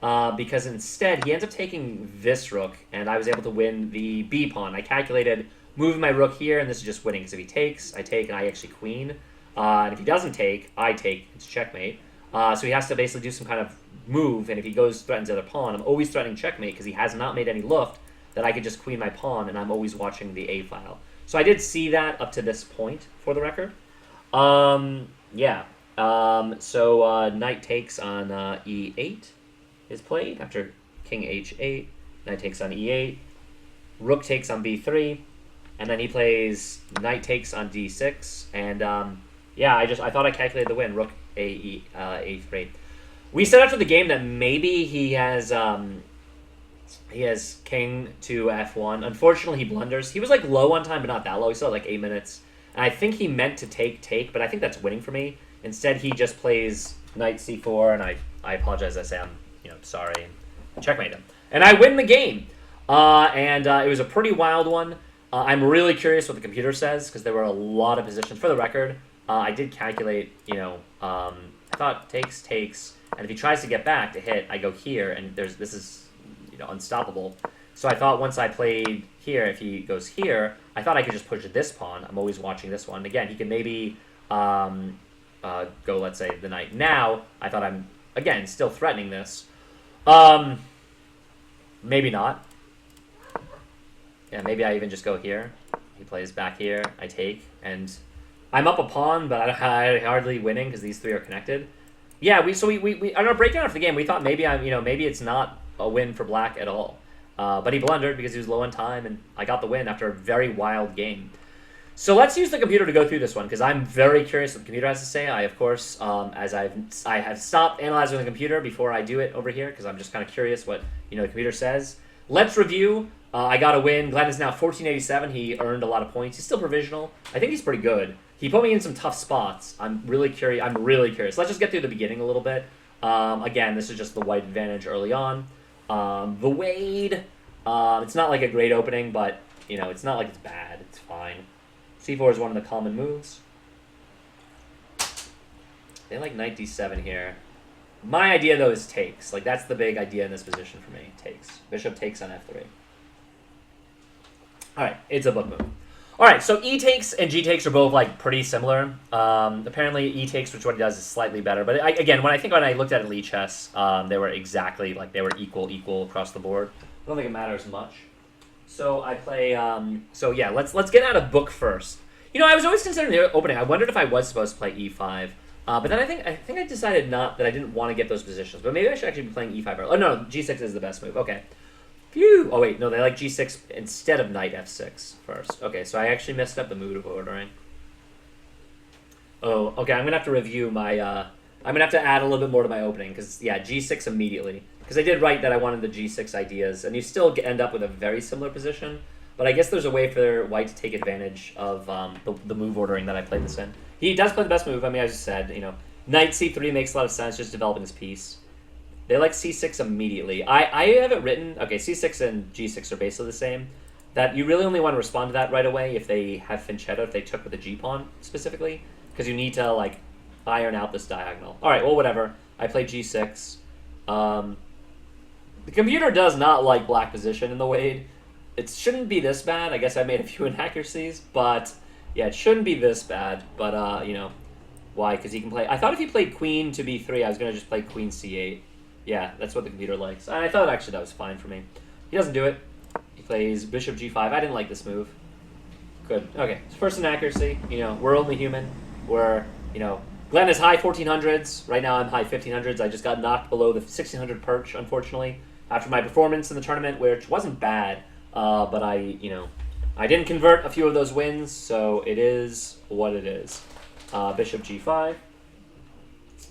because instead he ends up taking this rook, and I was able to win the b pawn. I calculated moving my rook here, and this is just winning, because if he takes, I take, and I actually queen. And if he doesn't take, I take. It's checkmate. So he has to basically do some kind of move, and if he goes threatens the other pawn, I'm always threatening checkmate, because he has not made any luft that I could just queen my pawn, and I'm always watching the A file. So I did see that up to this point, for the record. Yeah. So knight takes on e8 is played after king h8. Knight takes on e8. Rook takes on b3. And then he plays knight takes on d6. And yeah, I thought I calculated the win. Rook a3. We said after the game that maybe he has king to f1. Unfortunately, he blunders. He was like low on time, but not that low. He still had like 8 minutes. And I think he meant to take, but I think that's winning for me. Instead, he just plays knight c4, and I apologize. I say I'm sorry, and checkmate him, and I win the game. It was a pretty wild one. I'm really curious what the computer says, because there were a lot of positions. For the record, I did calculate. I thought takes, and if he tries to get back to hit, I go here, and this is unstoppable. So I thought once I played here, if he goes here, I thought I could just push this pawn. I'm always watching this one. Again, he can maybe go, let's say, the knight. Now, I thought I'm, again, still threatening this. Maybe not. Yeah, maybe I even just go here. He plays back here. I take, and I'm up a pawn, but I'm hardly winning because these three are connected. Yeah, we on our breakdown of the game, we thought maybe maybe it's not a win for black at all. But he blundered because he was low on time, and I got the win after a very wild game. So let's use the computer to go through this one, because I'm very curious what the computer has to say. I, of course, as I have stopped analyzing the computer before I do it over here, because I'm just kind of curious what the computer says. Let's review. I got a win. Glenn is now 1487. He earned a lot of points. He's still provisional. I think he's pretty good. He put me in some tough spots. I'm really curious. Let's just get through the beginning a little bit. Again, this is just the white advantage early on. The Wade, it's not like a great opening, but it's not like it's bad. It's fine. C4 is one of the common moves. They like knight d7 here. My idea, though, is takes. Like, that's the big idea in this position for me. Takes. Bishop takes on f3. Alright, it's a book move. Alright, so e takes and g takes are both, like, pretty similar. Apparently, e takes, which what he does, is slightly better. But, again, when I looked at Elite Chess, they were exactly, like, they were equal across the board. I don't think it matters much. So I play, so yeah, let's get out of book first. I was always considering the opening. I wondered if I was supposed to play e5. But then I think I decided not, that I didn't want to get those positions. But maybe I should actually be playing e5 early. Oh, no, g6 is the best move. Okay. Phew. Oh, wait, no, they like g6 instead of knight f6 first. Okay, so I actually messed up the move of ordering. Oh, okay, I'm going to have to review my, I'm going to have to add a little bit more to my opening, because, yeah, g6 immediately. Because I did write that I wanted the g6 ideas, and you still end up with a very similar position. But I guess there's a way for white to take advantage of the move ordering that I played this in. He does play the best move. I mean, as I said, knight c3 makes a lot of sense, just developing his piece. They like c6 immediately. I have it written, okay, c6 and g6 are basically the same, that you really only want to respond to that right away if they have fianchetto, if they took with the g-pawn specifically, because you need to, like, iron out this diagonal. All right, well, whatever. I play g6. The computer does not like black position in the Wade. It shouldn't be this bad. I guess I made a few inaccuracies, but yeah, it shouldn't be this bad. But, why? Because he can play... I thought if he played queen to b3, I was going to just play queen c8. Yeah, that's what the computer likes. And I thought, actually, that was fine for me. He doesn't do it. He plays bishop g5. I didn't like this move. Good. Okay, so first inaccuracy. We're only human. We're, Glenn is high 1400s. Right now I'm high 1500s. I just got knocked below the 1600 perch, unfortunately, after my performance in the tournament, which wasn't bad. But I didn't convert a few of those wins, so it is what it is. Bishop g5.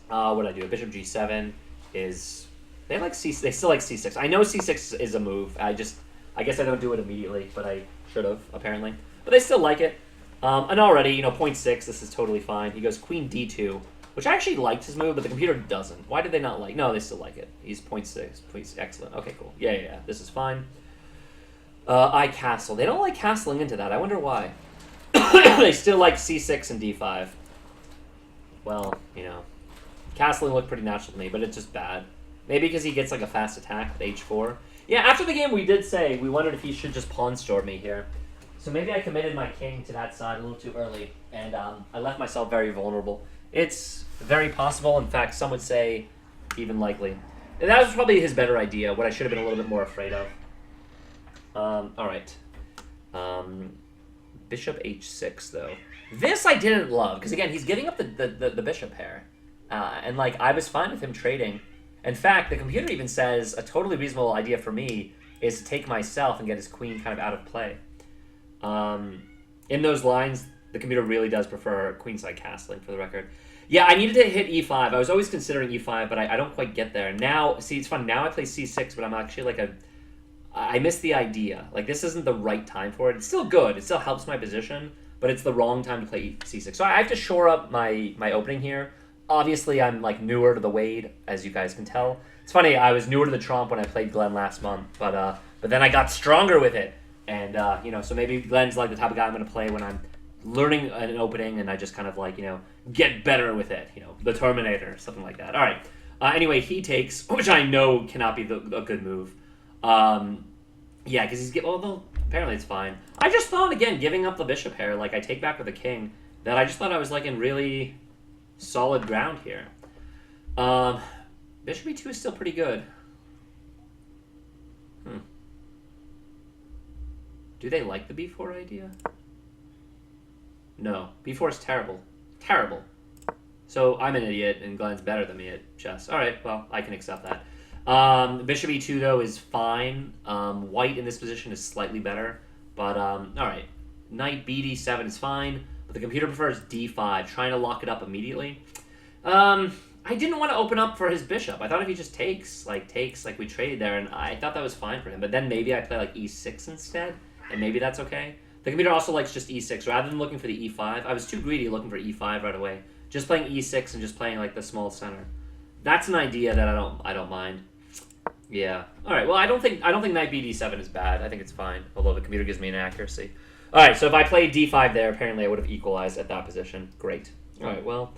What did I do? Bishop g7 is... They still like c6. I know c6 is a move. I guess I don't do it immediately, but I should have, apparently. But they still like it. And already, point 6, this is totally fine. He goes queen d2, which I actually liked his move, but the computer doesn't. Why did they not like? No, they still like it. He's point 6. Please, excellent. Okay, cool. Yeah. This is fine. I castle. They don't like castling into that. I wonder why. They still like c6 and d5. well, castling looked pretty natural to me, but it's just bad. Maybe because he gets like a fast attack with h4. Yeah, after the game we did say we wondered if he should just pawn store me here. So maybe I committed my king to that side a little too early, and I left myself very vulnerable. It's very possible. In fact, some would say even likely. And that was probably his better idea, what I should have been a little bit more afraid of. All right. Bishop h6, though. This I didn't love, because again, he's giving up the bishop pair. And like, I was fine with him trading. In fact, the computer even says a totally reasonable idea for me is to take myself and get his queen kind of out of play. In those lines, the computer really does prefer queenside castling, for the record. Yeah, I needed to hit e5. I was always considering e5, but I don't quite get there. Now, see, it's fun. Now I play c6, but I'm actually like I miss the idea. Like, this isn't the right time for it. It's still good. It still helps my position, but it's the wrong time to play c6. So I have to shore up my opening here. Obviously, I'm like newer to the Wade, as you guys can tell. It's funny, I was newer to the Trump when I played Glenn last month, but then I got stronger with it. And, so maybe Glenn's like the type of guy I'm going to play when I'm learning an opening and I just kind of like, get better with it. The Terminator, something like that. All right. Anyway, he takes, which I know cannot be a good move. Yeah, because he's although apparently it's fine. I just thought, again, giving up the bishop pair, like I take back with the king, that I just thought I was like in really solid ground here. Bishop e2 is still pretty good. Do they like the b4 idea? No. b4 is terrible. Terrible. So I'm an idiot, and Glenn's better than me at chess. All right, well, I can accept that. Bishop e2, though, is fine. White in this position is slightly better. But, all right. Knight bd7 is fine, but the computer prefers d5, trying to lock it up immediately. I didn't want to open up for his bishop. I thought if he just takes like we traded there, and I thought that was fine for him. But then maybe I play like e6 instead, and maybe that's okay. The computer also likes just e6, rather than looking for the e5. I was too greedy looking for e5 right away. Just playing e6 and just playing like the small center. That's an idea that I don't mind. Yeah. All right. Well, I don't think knight bd7 is bad. I think it's fine. Although the computer gives me an accuracy. All right. So if I played d5 there, apparently I would have equalized at that position. Great. All right. Well,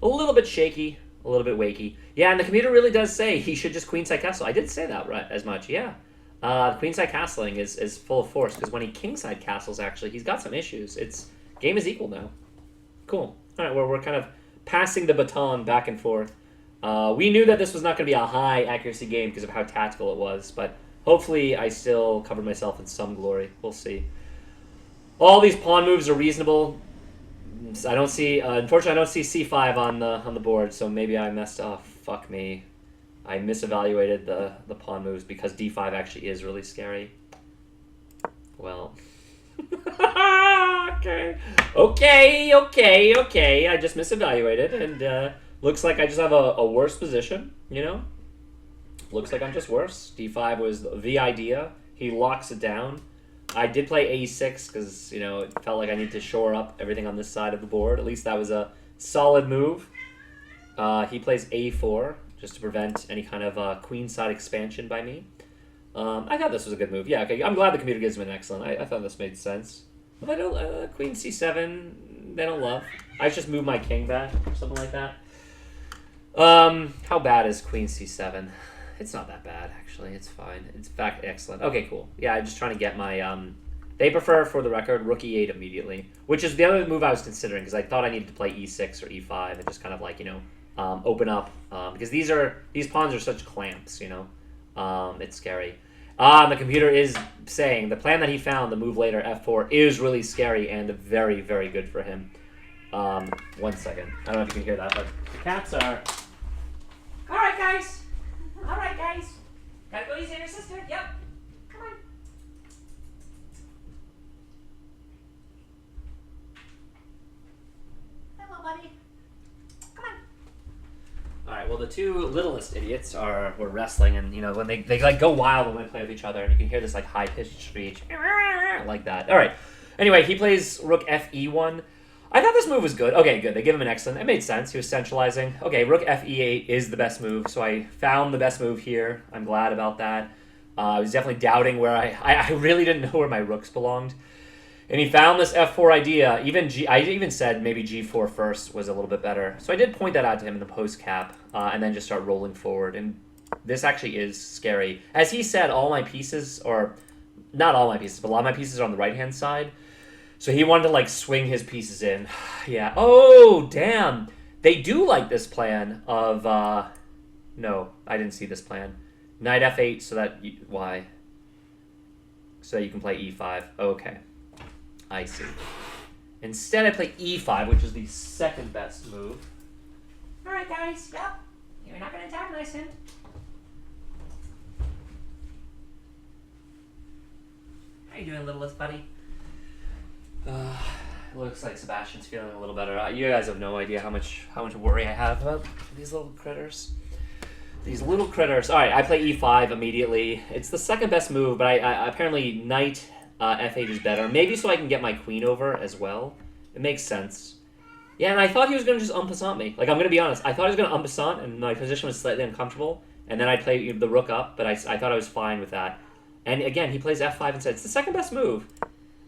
a little bit shaky, a little bit wakey. Yeah, and the computer really does say he should just queenside castle. I did say that right as much. Yeah. Queenside castling is full of force because when he kingside castles, actually, he's got some issues. Game is equal now. Cool. All right. Well, we're kind of passing the baton back and forth. We knew that this was not going to be a high accuracy game because of how tactical it was, but hopefully I still covered myself in some glory. We'll see. All these pawn moves are reasonable. I don't see, unfortunately, I don't see c5 on the board, so maybe I messed up. Fuck me. I misevaluated the pawn moves because d5 actually is really scary. Well. Okay. I just misevaluated, and looks like I just have a worse position, Looks like I'm just worse. d5 was the idea. He locks it down. I did play a6 because, it felt like I need to shore up everything on this side of the board. At least that was a solid move. He plays a4 just to prevent any kind of queenside expansion by me. I thought this was a good move. Yeah, okay. I'm glad the computer gives him an excellent. I thought this made sense. But I don't, queen c7, they don't love. I just move my king back or something like that. How bad is queen c7? It's not that bad, actually. It's fine. It's, in fact, excellent. Okay, cool. Yeah, I'm just trying to get my, they prefer, for the record, rook e8 immediately, which is the other move I was considering, because I thought I needed to play e6 or e5 and just kind of, like, open up, because these pawns are such clamps, it's scary. The computer is saying the plan that he found, the move later, f4, is really scary and very, very good for him. 1 second. I don't know if you can hear that, but the cats are... All right, guys. Gotta go easy on your sister. Yep. Come on. Hello, buddy. Come on. All right. Well, the two littlest idiots were wrestling, and when they like go wild when they play with each other, and you can hear this like high pitched screech like that. All right. Anyway, he plays rook fe1. I thought this move was good. Okay, good. They give him an excellent. It made sense. He was centralizing. Okay, rook fe8 is the best move, so I found the best move here. I'm glad about that. I was definitely doubting where I really didn't know where my rooks belonged. And he found this f4 idea. I even said maybe g4 first was a little bit better. So I did point that out to him in the post cap, and then just start rolling forward. And this actually is scary. As he said, all my pieces, or not all my pieces, but a lot of my pieces are on the right-hand side. So he wanted to, like, swing his pieces in. Yeah. Oh, damn. They do like this plan of, no, I didn't see this plan. Knight f8 so that, why? So that you can play e5. Okay. I see. Instead, I play e5, which is the second best move. Alright, guys. Yep. You're not going to antagonize him. How you doing, littlest buddy? Looks like Sebastian's feeling a little better. You guys have no idea how much worry I have about these little critters. These little critters. All right, I play e5 immediately. It's the second best move, but I apparently knight f8 is better. Maybe so I can get my queen over as well. It makes sense. Yeah, and I thought he was going to just en passant me. Like, I'm going to be honest. I thought he was going to en passant, and my position was slightly uncomfortable. And then I play the rook up, but I thought I was fine with that. And again, he plays f5 instead. It's the second best move.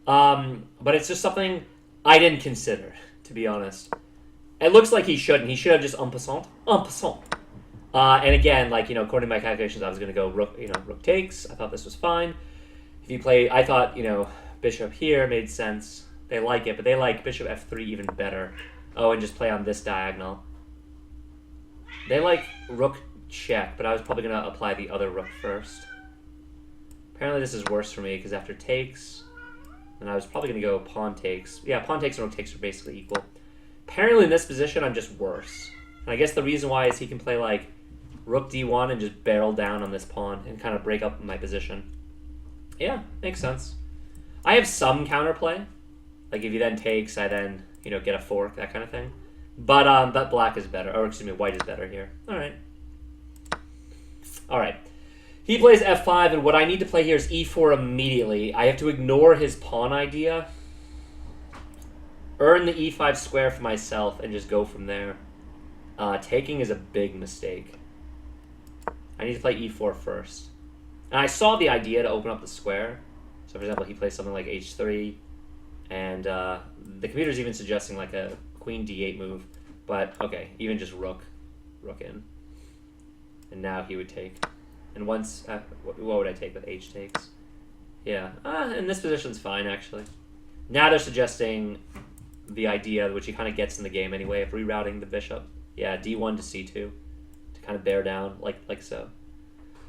But it's just something I didn't consider, to be honest. It looks like he shouldn't. He should have just en passant. En passant. And again, like, according to my calculations, I was going to go rook, rook takes. I thought this was fine. If you play, I thought, bishop here made sense. They like it, but they like bishop f3 even better. Oh, and just play on this diagonal. They like rook check, but I was probably going to apply the other rook first. Apparently this is worse for me, because after takes, then I was probably going to go pawn takes. Yeah, pawn takes and rook takes are basically equal. Apparently in this position, I'm just worse. And I guess the reason why is he can play, like, rook d1 and just barrel down on this pawn and kind of break up my position. Yeah, makes sense. I have some counterplay. Like, if he then takes, I then, get a fork, that kind of thing. But black is better. Or, excuse me, white is better here. All right. All right. He plays f5, and what I need to play here is e4 immediately. I have to ignore his pawn idea, earn the e5 square for myself, and just go from there. Taking is a big mistake. I need to play e4 first. And I saw the idea to open up the square. So, for example, he plays something like h3, and the computer's even suggesting like a queen d8 move. But, okay, even just rook in. And now he would take. And once, what would I take with h takes? Yeah, and this position's fine, actually. Now they're suggesting the idea, which he kind of gets in the game anyway, of rerouting the bishop. Yeah, d1 to c2 to kind of bear down, like so.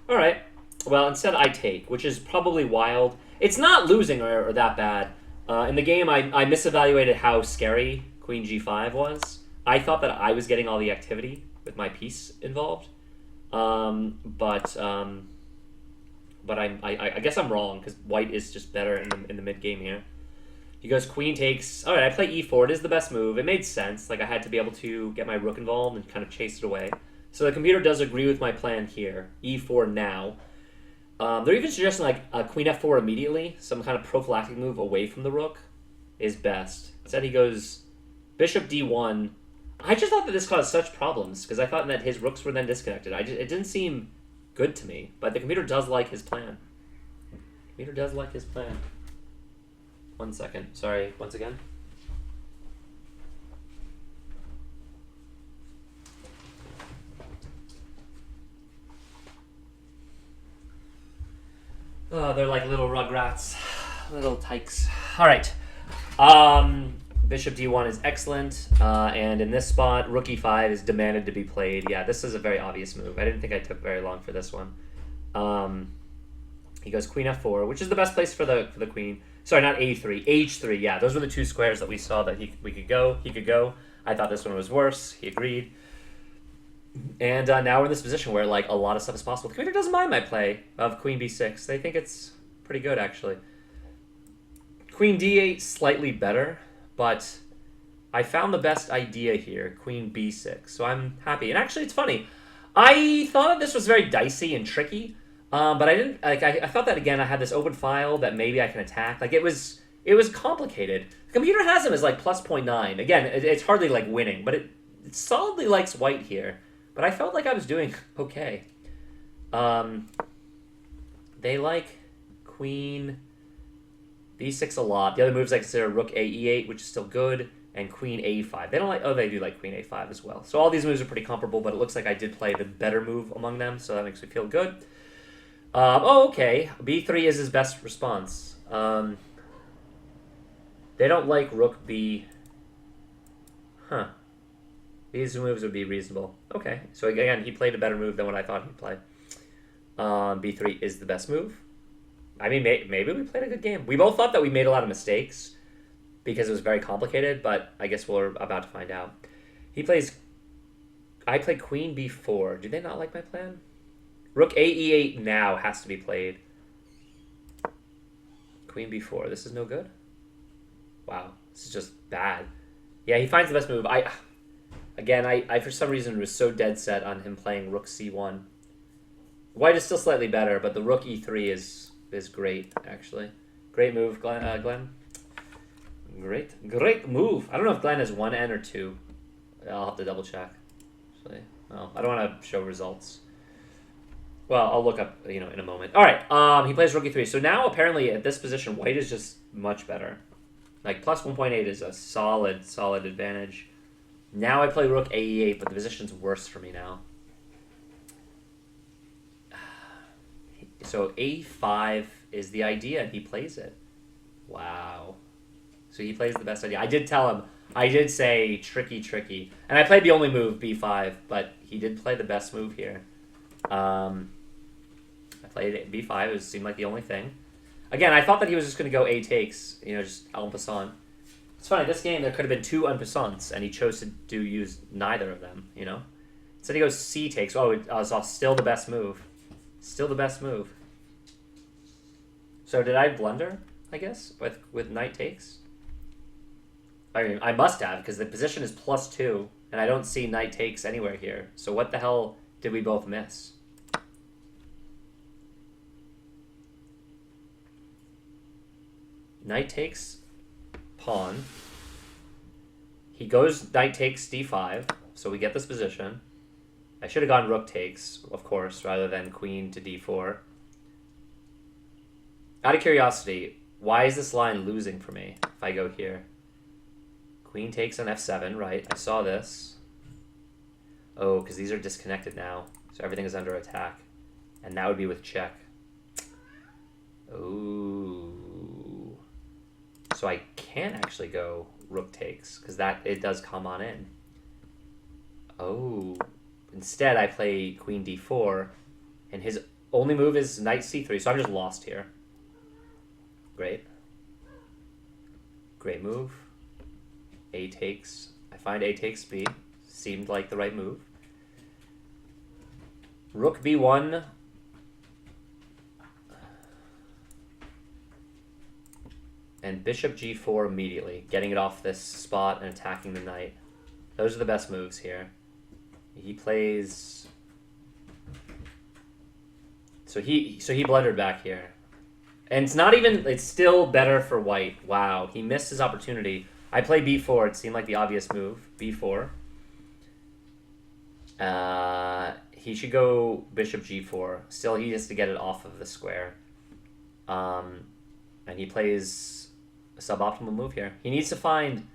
All right. Well, instead I take, which is probably wild. It's not losing or that bad. In the game, I misevaluated how scary queen g5 was. I thought that I was getting all the activity with my piece involved. But I guess I'm wrong, because white is just better in the mid game here. He goes queen takes. All right, I play e4. It is the best move. It made sense. Like, I had to be able to get my rook involved and kind of chase it away. So the computer does agree with my plan here. e4 now. They're even suggesting like a queen f4 immediately. Some kind of prophylactic move away from the rook is best. Instead he goes bishop d1. I just thought that this caused such problems, because I thought that his rooks were then disconnected. It didn't seem good to me, but the computer does like his plan. The computer does like his plan. 1 second. Sorry, once again. Oh, they're like little rugrats. Little tykes. All right. Bishop d1 is excellent, and in this spot, rook e5 is demanded to be played. Yeah, this is a very obvious move. I didn't think I took very long for this one. He goes queen f4, which is the best place for the queen. Sorry, not a3. h3, yeah. Those were the two squares that we saw that he could go. I thought this one was worse. He agreed. And now we're in this position where, like, a lot of stuff is possible. The computer doesn't mind my play of queen b6. They think it's pretty good, actually. Queen d8, slightly better, but I found the best idea here, queen b6. So I'm happy. And actually, it's funny. I thought this was very dicey and tricky, but I didn't. Like, I thought that, again, I had this open file that maybe I can attack. Like, it was complicated. The computer has him as, like, plus 0.9. Again, it's hardly, like, winning, but it solidly likes white here. But I felt like I was doing okay. They like queen B6 a lot. The other moves I consider rook A E8, which is still good, and queen A5. They don't like. Oh, they do like queen A5 as well. So all these moves are pretty comparable, but it looks like I did play the better move among them, so that makes me feel good. Oh, okay. B3 is his best response. They don't like rook B. Huh. These moves would be reasonable. Okay. So again, he played a better move than what I thought he'd play. B3 is the best move. I mean, maybe we played a good game. We both thought that we made a lot of mistakes because it was very complicated, but I guess we're about to find out. He plays... I play queen B4. Do they not like my plan? Rook A E8 now has to be played. Queen B4. This is no good? Wow. This is just bad. Yeah, he finds the best move. Again, I for some reason was so dead set on him playing rook C1. White is still slightly better, but the rook E3 is great, actually. Great move, Glenn. Great move. I don't know if Glenn has 1N or 2. I'll have to double check. Actually, oh, I don't want to show results. Well, I'll look up, in a moment. All right, he plays rook E3. So now, apparently, at this position, white is just much better. Like, plus 1.8 is a solid advantage. Now I play rook A8, but the position's worse for me now. So A5 is the idea, and he plays it. Wow. So he plays the best idea. I did tell him, I did say tricky. And I played the only move, B5, but he did play the best move here. I played B5, it seemed like the only thing. Again, I thought that he was just going to go A takes, just en passant. It's funny, this game there could have been 2 en passants, and he chose to use neither of them, Instead he goes C takes. Oh, it's still the best move. Still the best move. So did I blunder, I guess, with knight takes? I mean, I must have, because the position is +2, and I don't see knight takes anywhere here. So what the hell did we both miss? Knight takes pawn. He goes knight takes d5, so we get this position. I should have gone rook takes, of course, rather than queen to d4. Out of curiosity, why is this line losing for me if I go here? Queen takes on f7, right? I saw this. Oh, because these are disconnected now, so everything is under attack. And that would be with check. Ooh. So I can actually go rook takes, because it does come on in. Oh. Instead, I play queen d4, and his only move is knight c3, so I'm just lost here. Great. Great move. A takes. I find A takes B. Seemed like the right move. Rook b1. And bishop g4 immediately, getting it off this spot and attacking the knight. Those are the best moves here. He plays... So he blundered back here. And it's still better for white. Wow, he missed his opportunity. I play b4, it seemed like the obvious move. b4. He should go bishop g4. Still, he has to get it off of the square. And he plays a suboptimal move here. He needs to find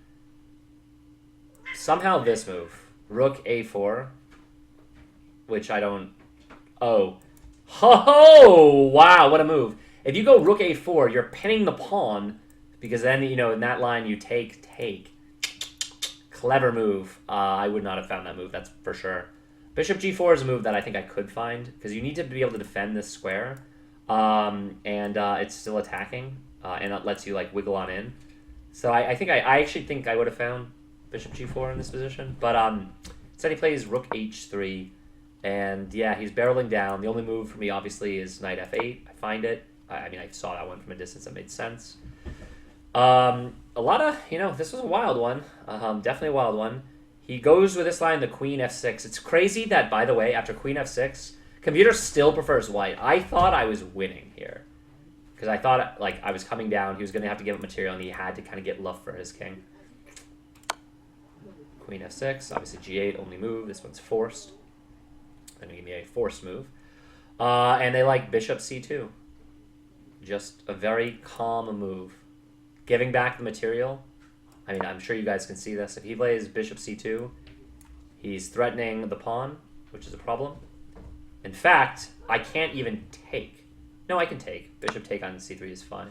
somehow this move. Rook a4, which I don't... Oh. Ho-ho! Wow, what a move. If you go rook a4, you're pinning the pawn, because then, in that line you take. Clever move. I would not have found that move, that's for sure. Bishop g4 is a move that I think I could find, because you need to be able to defend this square, and it's still attacking, and it lets you, wiggle on in. So I actually think I would have found bishop g4 in this position, but instead he plays rook h3, and yeah, he's barreling down. The only move for me, obviously, is knight f8. I find it. I mean, I saw that one from a distance. That made sense. A lot of, this was a wild one. Definitely a wild one. He goes with this line, the queen f6. It's crazy that, by the way, after queen f6, computer still prefers white. I thought I was winning here, because I thought, I was coming down. He was going to have to give up material, and he had to kind of get luff for his king. Queen f6, obviously g8, only move. This one's forced. Then give me a forced move. And they like bishop c2. Just a very calm move. giving back the material. I mean, I'm sure you guys can see this. If he plays bishop c2, he's threatening the pawn, which is a problem. In fact, I can't even take. No, I can take. Bishop take on c3 is fine.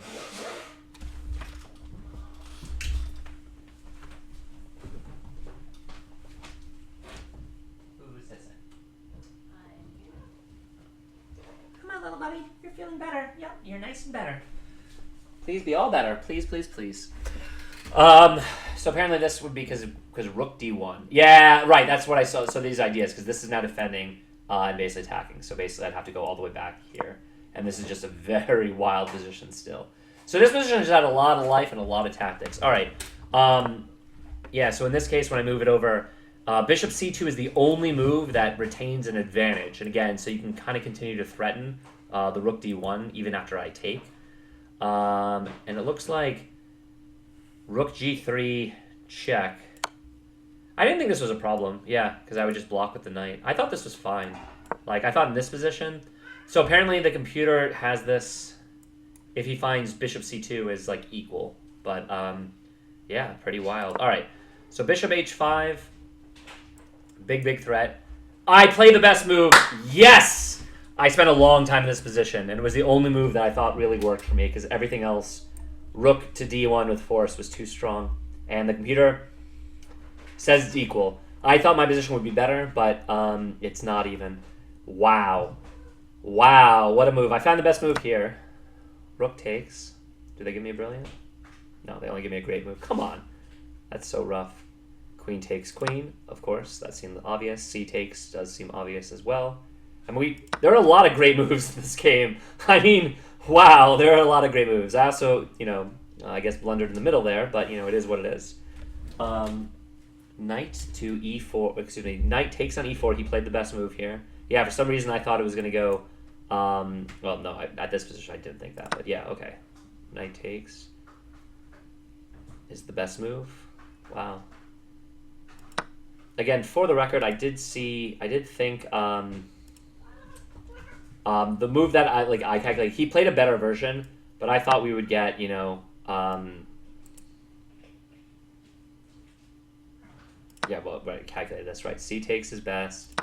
Who's hissing? Come on, little buddy. You're feeling better. Yep, you're nice and better. Please be all better. Please, please, please. So apparently this would be because rook d1. Yeah, right. That's what I saw. So these ideas, because this is now defending and basically attacking. So basically I'd have to go all the way back here. And this is just a very wild position still. So this position has had a lot of life and a lot of tactics. All right. Yeah, so in this case, when I move it over, bishop c2 is the only move that retains an advantage. And again, so you can kind of continue to threaten the rook d1 even after I take. And it looks like rook g3 check. I didn't think this was a problem. Yeah, because I would just block with the knight. I thought this was fine. Like, I thought in this position. So apparently the computer has this, if he finds bishop c2 is like equal. But yeah, pretty wild. All right, so bishop h5. Big, big threat. I play the best move. Yes! I spent a long time in this position, and it was the only move that I thought really worked for me because everything else, rook to d1 with force, was too strong. And the computer says it's equal. I thought my position would be better, but it's not even. Wow. Wow, what a move. I found the best move here. Rook takes. Do they give me a brilliant? No, they only give me a great move. Come on. That's so rough. Queen takes queen, of course. That seemed obvious. C takes does seem obvious as well. I mean, there are a lot of great moves in this game. I mean, wow, there are a lot of great moves. I also, I guess blundered in the middle there, but, it is what it is. Knight to e4, excuse me, knight takes on e4. He played the best move here. Yeah, for some reason I thought it was going to go, well, no, at this position I didn't think that, but yeah, okay. Knight takes is the best move. Wow. Again, for the record, I did think, the move that I calculated, he played a better version, but I thought we would get, yeah, well, right, calculate this, right. C takes is best,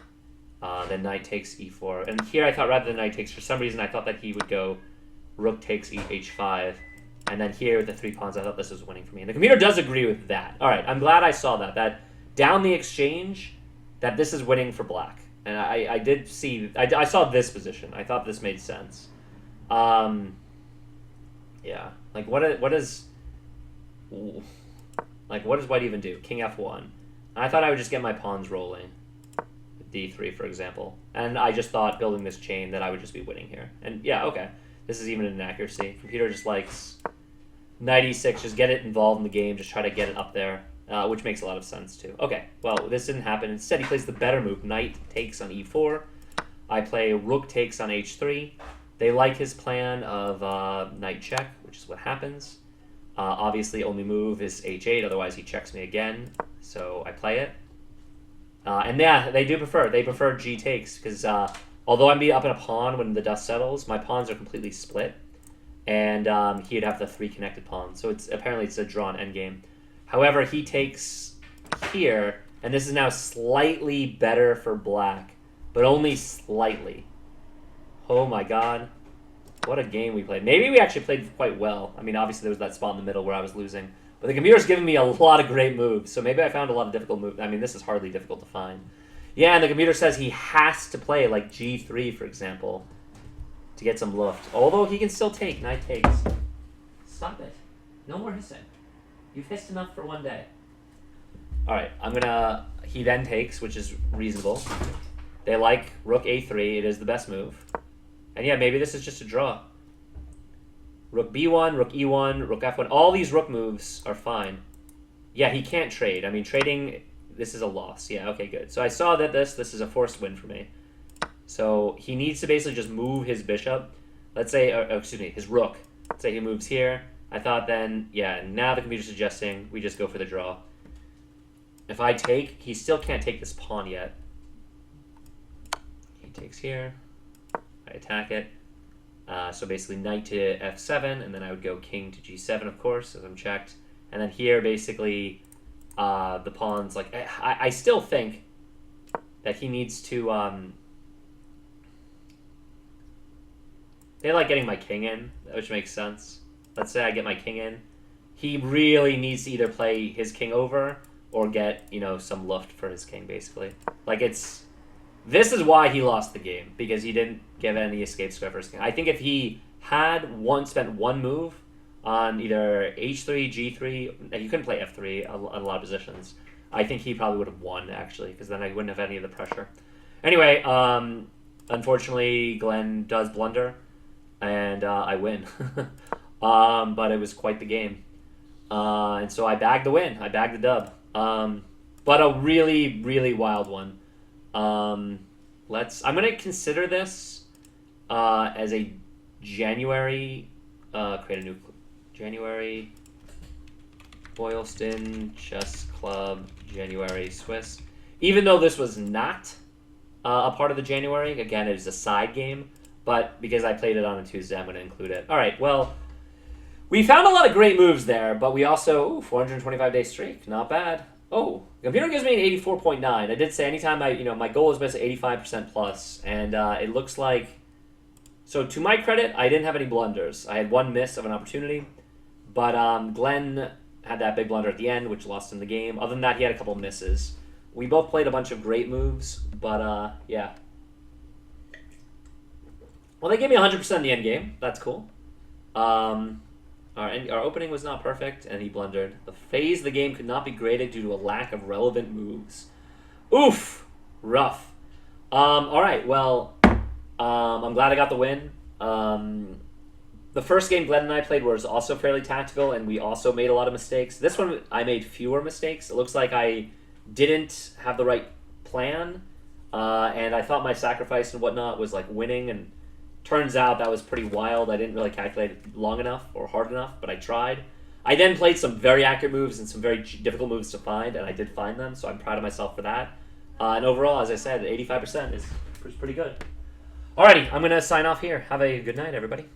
then knight takes e4. And here I thought rather than knight takes, for some reason I thought that he would go rook takes h5. And then here with the 3 pawns, I thought this was winning for me. And the computer does agree with that. All right, I'm glad I saw that down the exchange, that this is winning for black. And I did see, I saw this position. I thought this made sense. Yeah, like what does white even do? King f1. And I thought I would just get my pawns rolling. With d3, for example. And I just thought building this chain that I would just be winning here. And yeah, okay. This is even an inaccuracy. Computer just likes knight e6, just get it involved in the game, just try to get it up there. Which makes a lot of sense, too. Okay, well, this didn't happen. Instead, he plays the better move. Knight takes on e4. I play rook takes on h3. They like his plan of knight check, which is what happens. Obviously, only move is h8, otherwise he checks me again. So I play it. And yeah, they do prefer. They prefer g takes, because although I'm up in a pawn when the dust settles, my pawns are completely split. And he'd have the 3 connected pawns. So apparently it's a drawn endgame. However, he takes here, and this is now slightly better for black, but only slightly. Oh my god. What a game we played. Maybe we actually played quite well. I mean, obviously there was that spot in the middle where I was losing. But the computer's giving me a lot of great moves, so maybe I found a lot of difficult moves. I mean, this is hardly difficult to find. Yeah, and the computer says he has to play, like g3, for example, to get some luft. Although he can still take. Knight takes. Stop it. No more hissing. You've hissed enough for one day. Alright, he then takes, which is reasonable. They like rook a3. It is the best move. And yeah, maybe this is just a draw. Rook b1, rook e1, rook f1. All these rook moves are fine. Yeah, he can't trade. I mean, trading, this is a loss. Yeah, okay, good. So I saw that this is a forced win for me. So he needs to basically just move his bishop. Let's say, excuse me, his rook. Let's say he moves here. I thought then, yeah, now the computer's suggesting we just go for the draw. If I take, he still can't take this pawn yet. He takes here. I attack it. So basically knight to f7, and then I would go king to g7, of course, as I'm checked. And then here, basically, the pawns, like, I still think that he needs to, they like getting my king in, which makes sense. Let's say I get my king in. He really needs to either play his king over or get, some luft for his king, basically. Like, this is why he lost the game, because he didn't give any escape square for his king. I think if he had spent one move on either h3, g3, he couldn't play f3 on a lot of positions. I think he probably would have won, actually, because then I wouldn't have any of the pressure. Anyway, unfortunately, Glenn does blunder, and I win. But it was quite the game. And so I bagged the win. I bagged the dub. But a really, really wild one. I'm going to consider this as a January, create a new January Boylston Chess Club January Swiss. Even though this was not a part of the January, again, it was a side game, but because I played it on a Tuesday, I'm going to include it. All right, well, we found a lot of great moves there, but we also, 425-day streak, not bad. Oh, the computer gives me an 84.9. I did say anytime my goal is basically 85% plus, and it looks like, so to my credit, I didn't have any blunders. I had one miss of an opportunity, but Glenn had that big blunder at the end, which lost him the game. Other than that, he had a couple misses. We both played a bunch of great moves, but yeah. Well, they gave me 100% in the end game. That's cool. Our opening was not perfect, and he blundered. The phase of the game could not be graded due to a lack of relevant moves. Oof! Rough. All right, well, I'm glad I got the win. The first game Glenn and I played was also fairly tactical, and we also made a lot of mistakes. This one, I made fewer mistakes. It looks like I didn't have the right plan, and I thought my sacrifice and whatnot was like winning, and turns out that was pretty wild. I didn't really calculate it long enough or hard enough, but I tried. I then played some very accurate moves and some very difficult moves to find, and I did find them, so I'm proud of myself for that. And overall, as I said, 85% is pretty good. Alrighty, I'm going to sign off here. Have a good night, everybody.